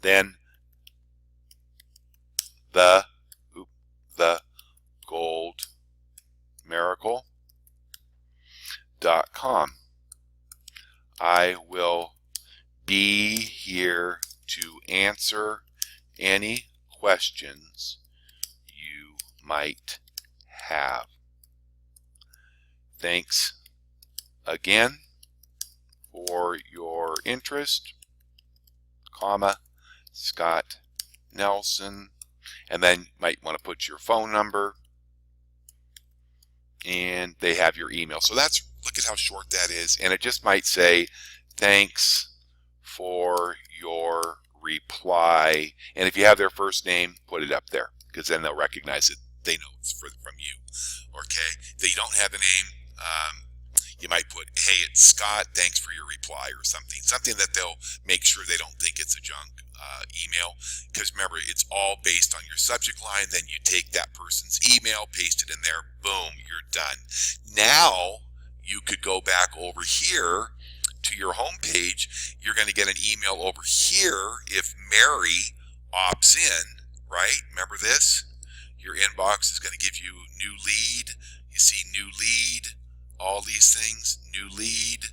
Then the goldmiracle.com. I will be here to answer any questions you might have. Thanks again for your interest, comma, Scott Nelson, and then you might want to put your phone number, and they have your email. So that's, look at how short that is, and it just might say, thanks for your reply, and if you have their first name, put it up there, because then they'll recognize it. They know it's from you. Okay, if they don't have the name, you might put, hey, it's Scott, thanks for your reply, or something that they'll make sure they don't think it's a junk email, because remember, it's all based on your subject line. Then you take that person's email, paste it in there, boom, you're done. Now you could go back over here to your home page. You're going to get an email over here if Mary opts in, right? Remember this? Your inbox is going to give you new lead. You see new lead, all these things, new lead.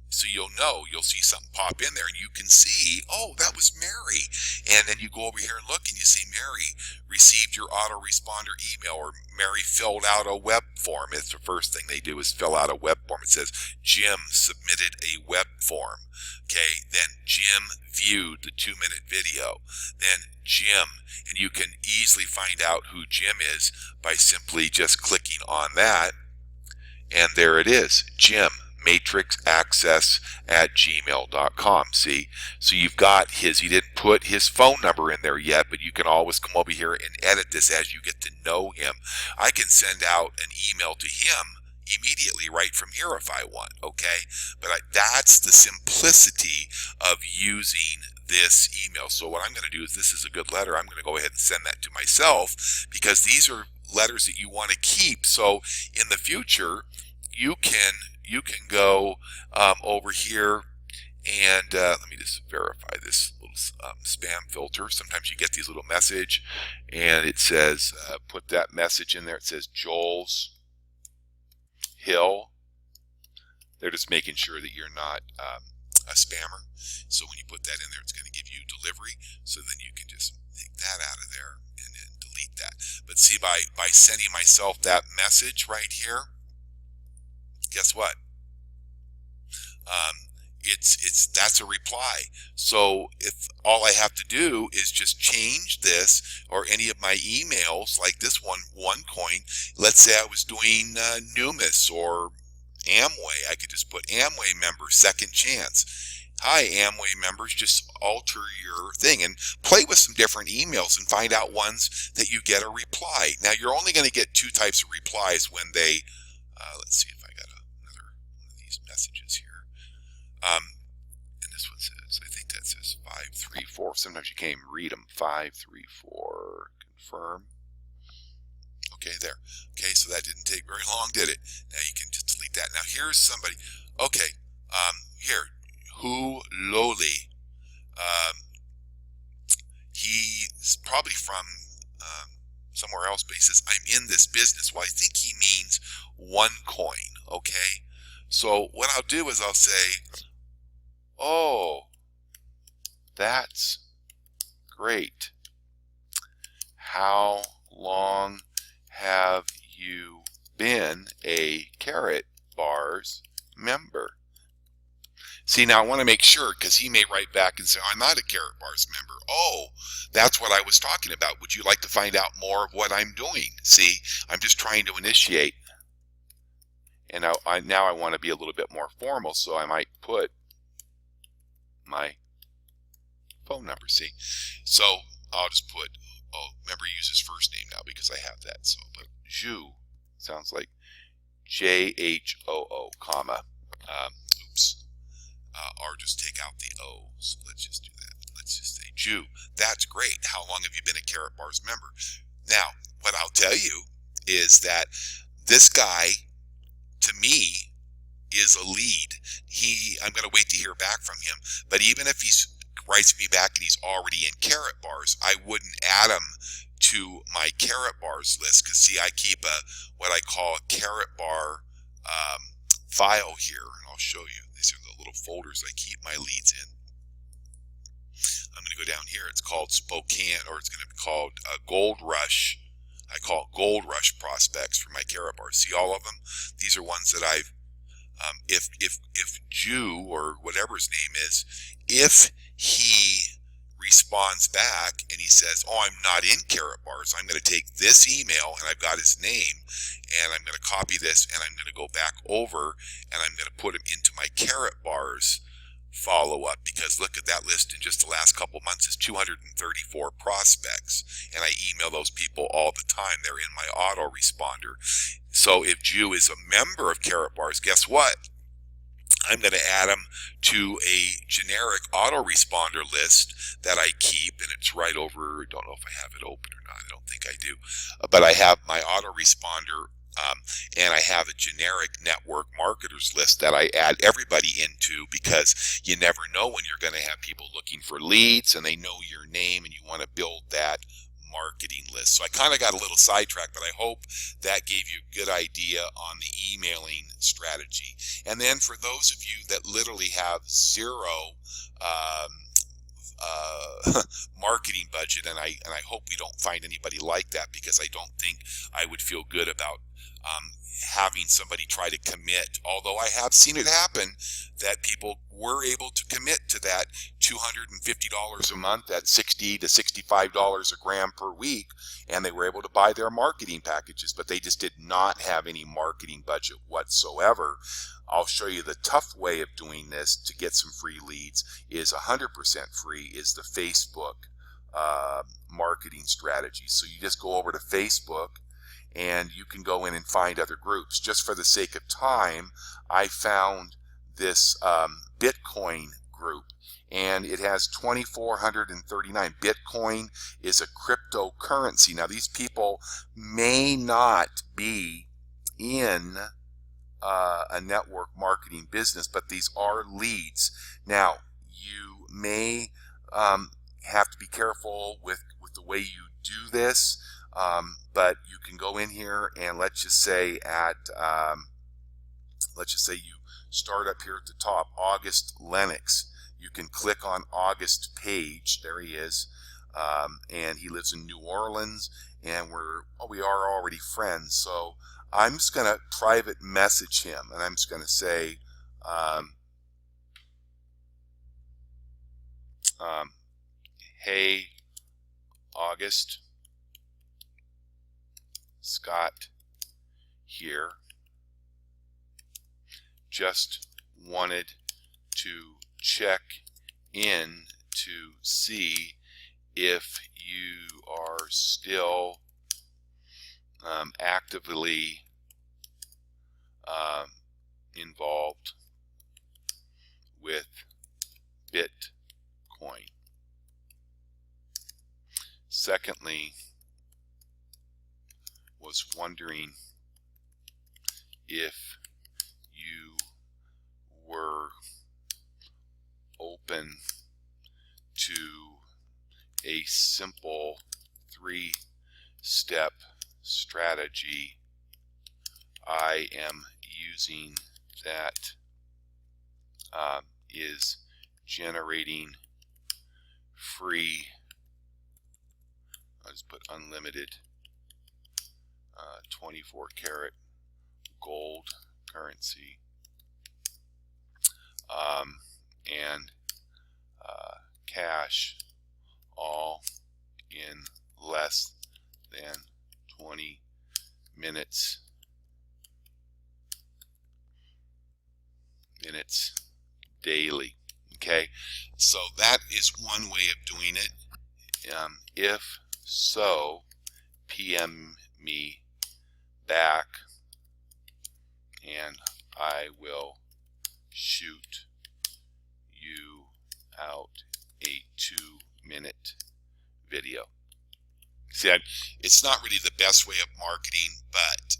So you'll see something pop in there, and you can see, oh, that was Mary. And then you go over here and look, and you see Mary received your autoresponder email, or Mary filled out a web form. It's the first thing they do is fill out a web form. It says Jim submitted a web form. Okay, then Jim viewed the 2-minute video. Then Jim, and you can easily find out who Jim is by simply just clicking on that. And there it is, Jim, matrixaccess@gmail.com. See, so you've got his, he didn't put his phone number in there yet, but you can always come over here and edit this as you get to know him. I can send out an email to him immediately right from here if I want, okay? But that's the simplicity of using this email. So what I'm going to do is, this is a good letter, I'm going to go ahead and send that to myself, because these are letters that you want to keep. So in the future, you can go over here and let me just verify this little spam filter. Sometimes you get these little message, and it says put that message in there. It says Joel's Hill. They're just making sure that you're not a spammer. So when you put that in there, it's going to give you delivery. So then you can just take that out of there and then delete that. But see, by sending myself that message right here, guess what? That's a reply. So if all I have to do is just change this, or any of my emails, like this one, OneCoin. Let's say I was doing Numis or Amway. I could just put Amway member, second chance. Hi, Amway members, just alter your thing and play with some different emails and find out ones that you get a reply. Now, you're only going to get 2 types of replies when they, let's see if I got another one of these messages here. And this one says, I think that says 534. Sometimes you can't even read them. 534, confirm. Okay, there. Okay, so that didn't take very long, did it? Now you can just delete that. Now here's somebody. Okay, here, Who Lowly. He's probably from somewhere else, but he says, I'm in this business. Well, I think he means OneCoin, okay? So what I'll do is I'll say, oh, that's great. How long have you been a Carrot Bars member? See, now I want to make sure, because he may write back and say, I'm not a Carrot Bars member. Oh, that's what I was talking about. Would you like to find out more of what I'm doing? See, I'm just trying to initiate. And now I want to be a little bit more formal, so I might put my phone number, see? So I'll just put, oh, remember, use his first name now because I have that. So I'll put Zhu, sounds like Jhoo, comma, oops, or just take out the O. So let's just do that. Let's just say Zhu. That's great. How long have you been a Carrot Bars member? Now, what I'll tell you is that this guy, to me, is a lead. I'm going to wait to hear back from him. But even if he writes me back and he's already in Carrot Bars, I wouldn't add him to my Carrot Bars list, because see, I keep what I call a Carrot Bar file here, and I'll show you. These are the little folders I keep my leads in. here. It's called Spokane, or it's going to be called Gold Rush. I call it Gold Rush prospects for my carrot bars. See all of them? These are ones that I've, if Jew, or whatever his name is, if he responds back and he says, oh, I'm not in carrot bars, I'm going to take this email, and I've got his name, and I'm going to copy this, and I'm going to go back over, and I'm going to put him into my carrot bars follow up, because look at that list. In just the last couple months is 234 prospects, and I email those people all the time. They're in my autoresponder. So if Jew is a member of carrot bars, guess what? I'm going to add them to a generic autoresponder list that I keep, and it's right over, I don't know if I have it open or not, I don't think I do, but I have my autoresponder, and I have a generic network marketers list that I add everybody into, because you never know when you're going to have people looking for leads, and they know your name, and you want to build that marketing list. So I kind of got a little sidetracked, but I hope that gave you a good idea on the emailing strategy. And then for those of you that literally have zero marketing budget, and I hope we don't find anybody like that, because I don't think I would feel good about having somebody try to commit, although I have seen it happen that people were able to commit to that $250 a month at $60 to $65 a gram per week, and they were able to buy their marketing packages, but they just did not have any marketing budget whatsoever. I'll show you the tough way of doing this to get some free leads. Is 100% free, is the Facebook marketing strategy. So you just go over to Facebook, and you can go in and find other groups. Just for the sake of time, I found this Bitcoin group, and it has 2,439. Bitcoin is a cryptocurrency. Now, these people may not be in a network marketing business, but these are leads. Now, you may have to be careful with the way you do this. But you can go in here, and let's just say you start up here at the top, August Lennox. You can click on August page. There he is, and he lives in New Orleans, and we are already friends. So I'm just going to private message him, and I'm just going to say, hey, August. Scott here. Just wanted to check in to see if you are still actively involved with Bitcoin. Secondly, was wondering if you were open to a simple 3-step strategy I am using that is generating free, I'll just put unlimited 24 karat gold currency, and cash, all in less than 20 minutes daily. Okay, so that is one way of doing it. If so, PM me back, and I will shoot you out a 2-minute video. See, it's not really the best way of marketing, but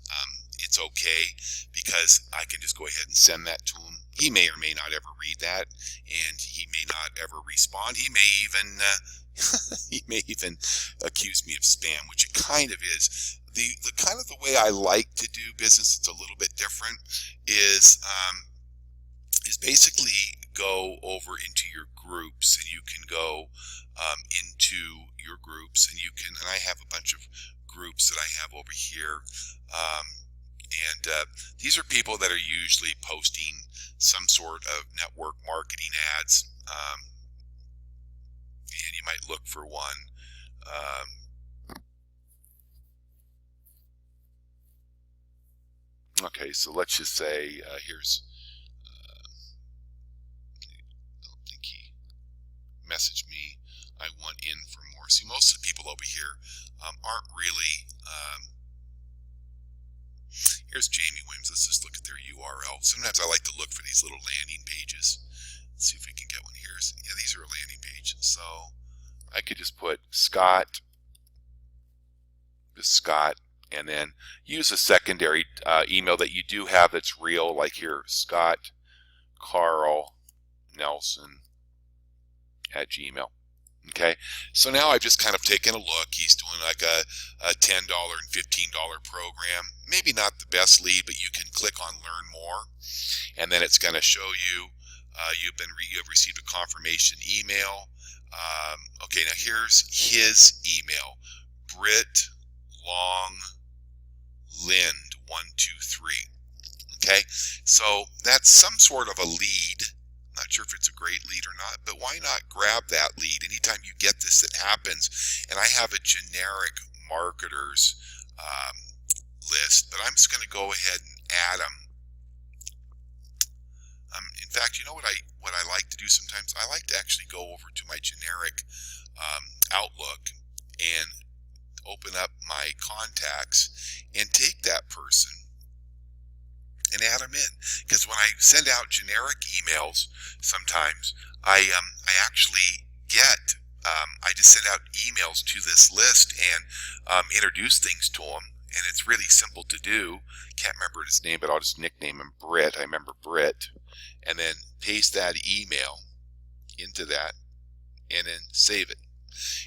it's okay, because I can just go ahead and send that to him. He may or may not ever read that, and he may not ever respond. He may even accuse me of spam, which it kind of is. The kind of the way I like to do business, it's a little bit different, is basically go over into your groups, and you can go into your groups, and I have a bunch of groups that I have over here. These are people that are usually posting some sort of network marketing ads. And you might look for one. Okay, so let's just say here's, I don't think he messaged me. I want in for more. See, most of the people over here aren't really, here's Jamie Williams. Let's just look at their URL. Sometimes I like to look for these little landing pages. Let's see if we can get one here. Yeah, these are a landing page. So I could just put Scott, and then use a secondary email that you do have that's real, like here, Scott Carl Nelson at Gmail. Okay, so now I've just kind of taken a look. He's doing like a $10 and $15 program. Maybe not the best lead, but you can click on Learn More, and then it's going to show you you have received a confirmation email. Okay, now here's his email, Britt Long Lind 123. Okay, so that's some sort of a lead. Not sure if it's a great lead or not, but why not grab that lead anytime you get this that happens? And I have a generic marketers list, but I'm just going to go ahead and add them. In fact, you know what I like to do sometimes? I like to actually go over to my generic Outlook and open up my contacts and take that person and add them in, because when I send out generic emails, sometimes I actually get I just send out emails to this list and introduce things to them, and it's really simple to do. Can't remember his name, but I'll just nickname him Britt. I remember Britt, and then paste that email into that, and then save it.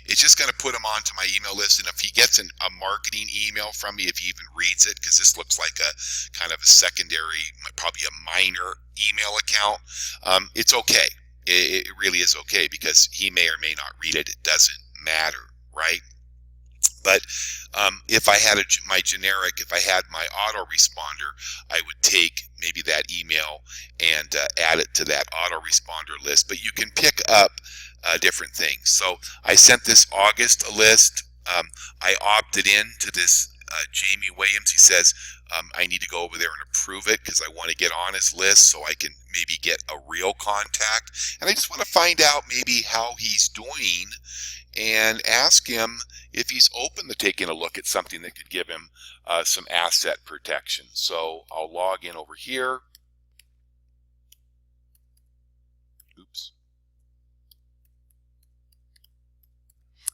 It's just going to put him onto my email list, and if he gets a marketing email from me, if he even reads it, because this looks like a kind of a secondary, probably a minor email account, it's okay. It really is okay, because he may or may not read it. It doesn't matter, right? But if I had my generic, if I had my autoresponder, I would take maybe that email and add it to that autoresponder list. But you can pick up different things. So I sent this August a list. I opted in to this Jamie Williams. He says I need to go over there and approve it because I want to get on his list so I can maybe get a real contact. And I just want to find out maybe how he's doing and ask him if he's open to taking a look at something that could give him some asset protection. So I'll log in over here. Oops.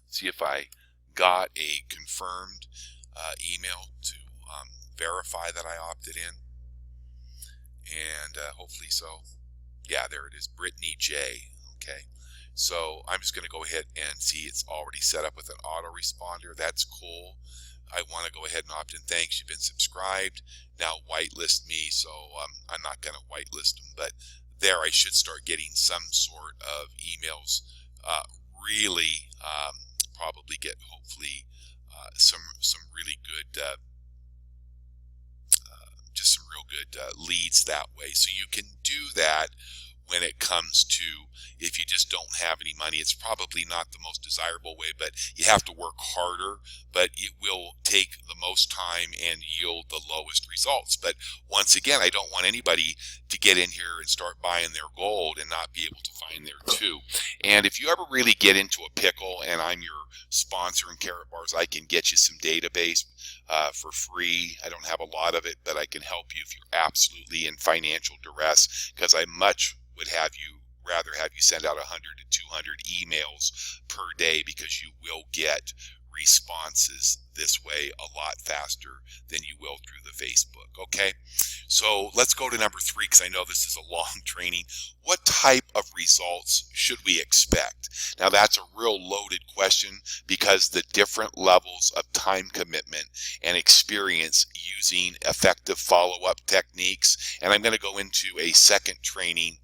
See if I got a confirmed email to verify that I opted in. And hopefully so. Yeah, there it is, Brittany J. Okay. So I'm just going to go ahead and see it's already set up with an autoresponder. That's cool. I want to go ahead and opt in. Thanks, you've been subscribed. Now whitelist me, so I'm not going to whitelist them, but there I should start getting some sort of emails. Really, probably get hopefully some really good, just some real good leads that way. So you can do that when it comes to, if you just don't have any money. It's probably not the most desirable way, but you have to work harder, but it will take the most time and yield the lowest results. But once again, I don't want anybody to get in here and start buying their gold and not be able to find their two. And if you ever really get into a pickle and I'm your sponsor in Carrot Bars, I can get you some database for free. I don't have a lot of it, but I can help you if you're absolutely in financial duress, because I much would rather have you send out 100 to 200 emails per day, because you will get responses this way a lot faster than you will through the Facebook. Okay, so let's go to number 3, because I know this is a long training. What type of results should we expect? Now, that's a real loaded question, because the different levels of time commitment and experience using effective follow-up techniques, and I'm going to go into a second training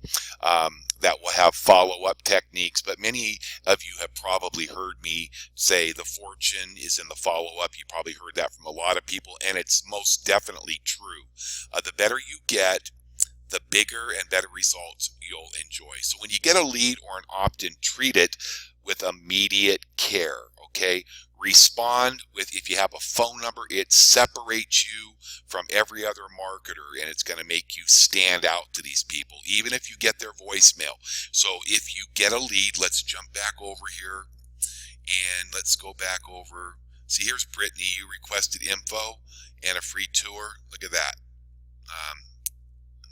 that will have follow-up techniques, but many of you have probably heard me say the fortune is in the follow-up. You probably heard that from a lot of people, and it's most definitely true. The better you get, the bigger and better results you'll enjoy. So when you get a lead or an opt-in, treat it with immediate care, okay? Respond with, if you have a phone number, it separates you from every other marketer, and it's going to make you stand out to these people, even if you get their voicemail. So if you get a lead, let's jump back over here, and let's go back over. See, here's Brittany. You requested info and a free tour. Look at that.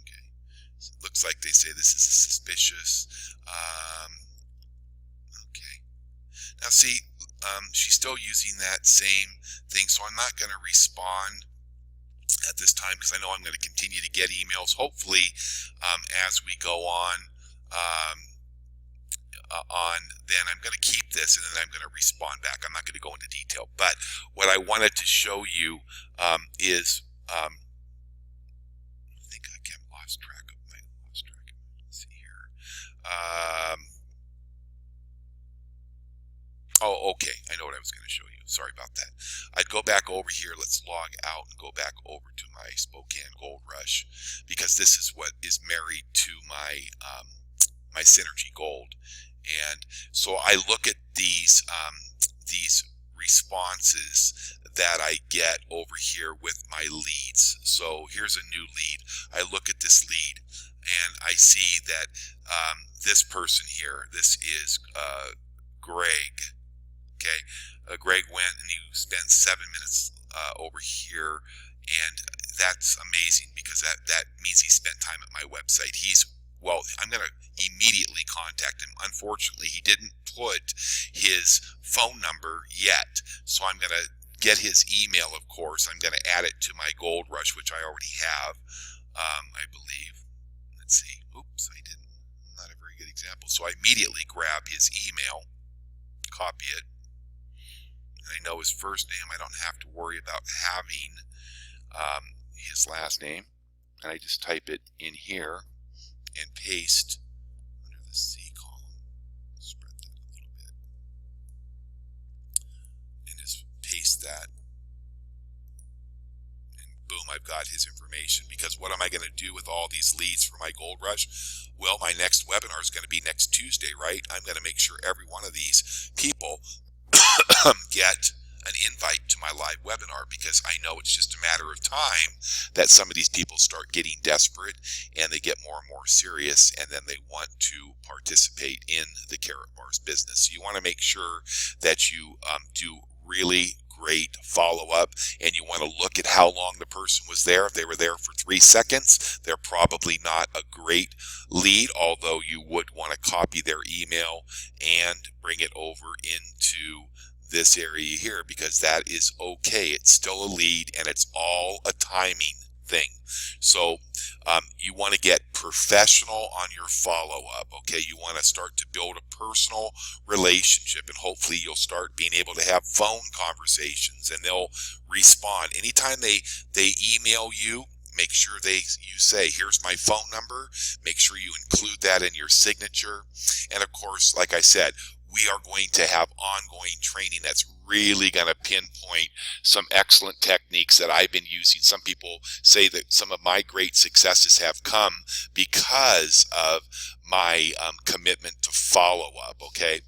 Okay. So it looks like they say this is suspicious. Okay. Now, see, she's still using that same thing, so I'm not going to respond at this time, because I know I'm going to continue to get emails, hopefully, as we go on. Then I'm going to keep this, and then I'm going to respond back. I'm not going to go into detail, but what I wanted to show you is, I think I lost track of my, let's see here. Oh, okay. I know what I was going to show you. Sorry about that. I'd go back over here. Let's log out and go back over to my Spokane Gold Rush, because this is what is married to my my Synergy Gold. And so I look at these responses that I get over here with my leads. So here's a new lead. I look at this lead, and I see that this person here, this is Greg. Okay, Greg went and he spent 7 minutes over here, and that's amazing, because that means he spent time at my website. Well, I'm going to immediately contact him. Unfortunately, he didn't put his phone number yet, so I'm going to get his email, of course. I'm going to add it to my Gold Rush, which I already have, I believe. Let's see. Oops, I didn't. Not a very good example. So I immediately grab his email, copy it, and I know his first name. I don't have to worry about having his last name, and I just type it in here and paste under the C column. Spread that a little bit, and just paste that, and boom, I've got his information. Because what am I going to do with all these leads for my Gold Rush? Well, my next webinar is going to be next Tuesday, right? I'm going to make sure every one of these people get an invite to my live webinar, because I know it's just a matter of time that some of these people start getting desperate, and they get more and more serious, and then they want to participate in the Carrot Bars business. So you want to make sure that you do really great follow-up, and you want to look at how long the person was there. If they were there for 3 seconds, they're probably not a great lead, although you would want to copy their email and bring it over into this area here, because that is okay. It's still a lead, and it's all a timing thing. So you want to get professional on your follow-up, okay? You want to start to build a personal relationship, and hopefully you'll start being able to have phone conversations, and they'll respond. Anytime they email you, make sure you say, here's my phone number. Make sure you include that in your signature. And of course, like I said, we are going to have ongoing training that's really going to pinpoint some excellent techniques that I've been using. Some people say that some of my great successes have come because of my commitment to follow up, okay?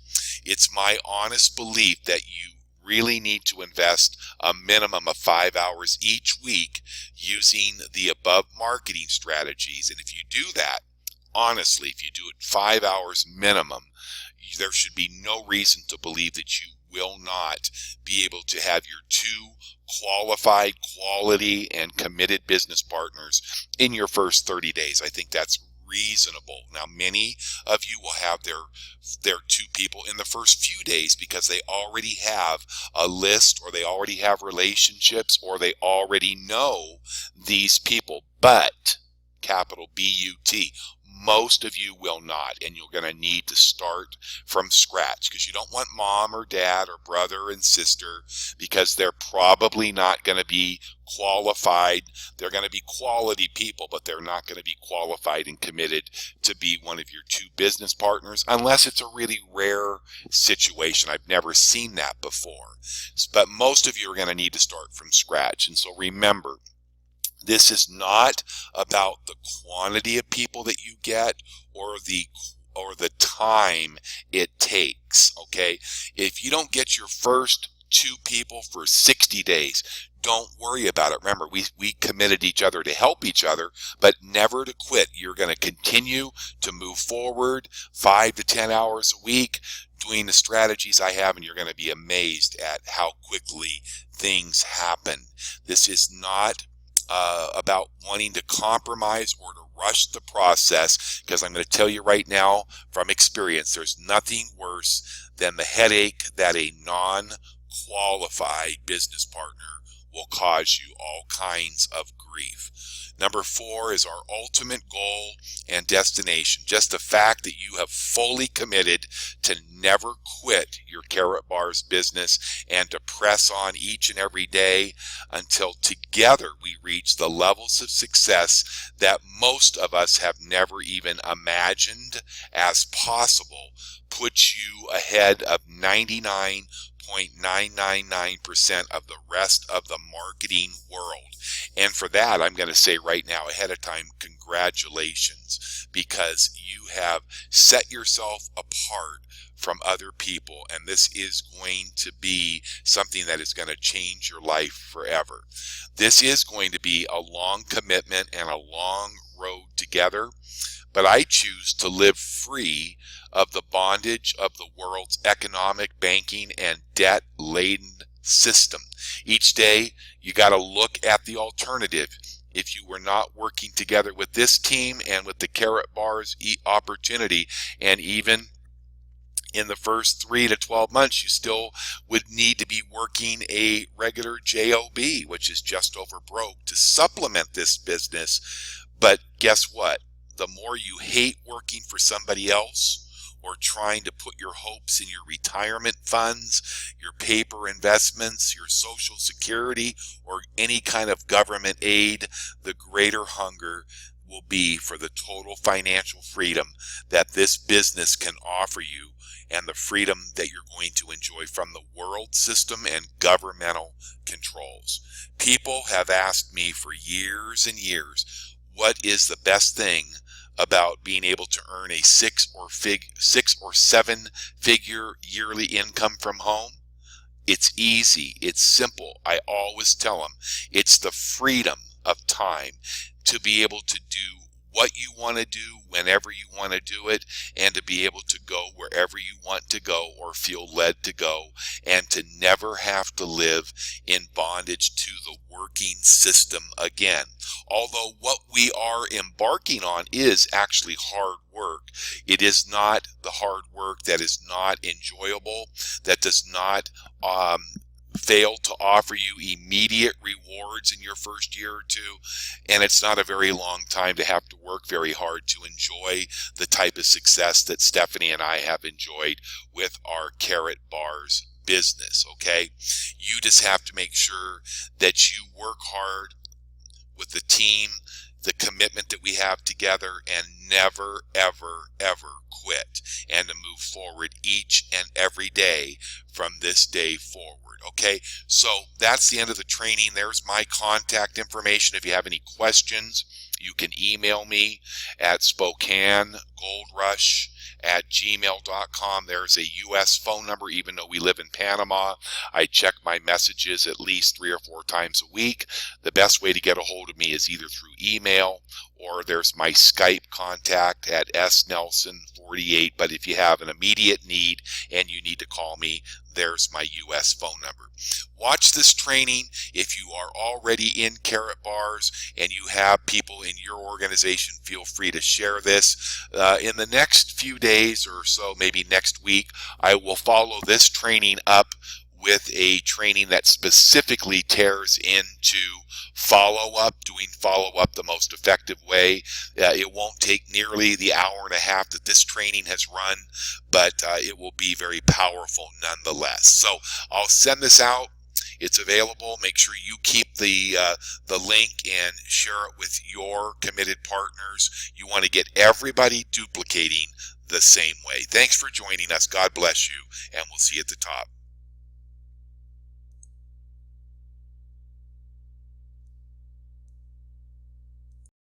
It's my honest belief that you really need to invest a minimum of 5 hours each week using the above marketing strategies. And if you do that, honestly, if you do it 5 hours minimum, there should be no reason to believe that you will not be able to have your 2 qualified, quality, and committed business partners in your first 30 days. I think that's reasonable. Now, many of you will have their two people in the first few days because they already have a list, or they already have relationships, or they already know these people. But, capital B-U-T, most of you will not, and you're going to need to start from scratch, because you don't want mom or dad or brother and sister, because they're probably not going to be qualified. They're going to be quality people, but they're not going to be qualified and committed to be one of your two business partners, unless it's a really rare situation. I've never seen that before. But most of you are going to need to start from scratch. And so remember, this is not about the quantity of people that you get or the time it takes, okay? If you don't get your first two people for 60 days, don't worry about it. Remember, we committed each other to help each other, but never to quit. You're going to continue to move forward 5 to 10 hours a week doing the strategies I have, and you're going to be amazed at how quickly things happen. This is not about wanting to compromise or to rush the process, because I'm going to tell you right now from experience, there's nothing worse than the headache that a non-qualified business partner will cause you all kinds of grief. Number 4 is our ultimate goal and destination. Just the fact that you have fully committed to never quit your Carrot Bars business and to press on each and every day until together we reach the levels of success that most of us have never even imagined as possible, puts you ahead of 99.999% of the rest of the marketing world. And for that, I'm going to say right now ahead of time, congratulations, because you have set yourself apart from other people, and this is going to be something that is going to change your life forever. This is going to be a long commitment and a long road together, but I choose to live free of the bondage of the world's economic, banking, and debt-laden system. Each day, you got to look at the alternative. If you were not working together with this team and with the Carrot Bars opportunity, and even in the first 3 to 12 months, you still would need to be working a regular JOB, which is just over broke, to supplement this business. But guess what? The more you hate working for somebody else, or trying to put your hopes in your retirement funds, your paper investments, your Social Security, or any kind of government aid, the greater hunger will be for the total financial freedom that this business can offer you, and the freedom that you're going to enjoy from the world system and governmental controls. People have asked me for years and years, what is the best thing about being able to earn a 6 or 7 figure yearly income from home? It's easy. It's simple. I always tell them it's the freedom of time to be able to do what you want to do whenever you want to do it, and to be able to go wherever you want to go or feel led to go, and to never have to live in bondage to the working system again. Although what we are embarking on is actually hard work, it is not the hard work that is not enjoyable, that does not fail to offer you immediate rewards in your first year or two, and it's not a very long time to have to work very hard to enjoy the type of success that Stephanie and I have enjoyed with our Carrot Bars business, okay? You just have to make sure that you work hard with the team, the commitment that we have together, and never, ever, ever quit, and to move forward each and every day from this day forward. Okay, so that's the end of the training. There's my contact information. If you have any questions, you can email me at spokanegoldrush@gmail.com. There's a U.S. phone number, even though we live in Panama. I check my messages at least 3 or 4 times a week. The best way to get a hold of me is either through email or there's my Skype contact at snelson48. But if you have an immediate need and you need to call me, there's my US phone number. Watch this training. If you are already in Carrot Bars and you have people in your organization, feel free to share this. In the next few days or so, maybe next week, I will follow this training up with a training that specifically tears into follow-up, doing follow-up the most effective way. It won't take nearly the hour and a half that this training has run, but it will be very powerful nonetheless. So I'll send this out. It's available. Make sure you keep the link and share it with your committed partners. You want to get everybody duplicating the same way. Thanks for joining us. God bless you, and we'll see you at the top.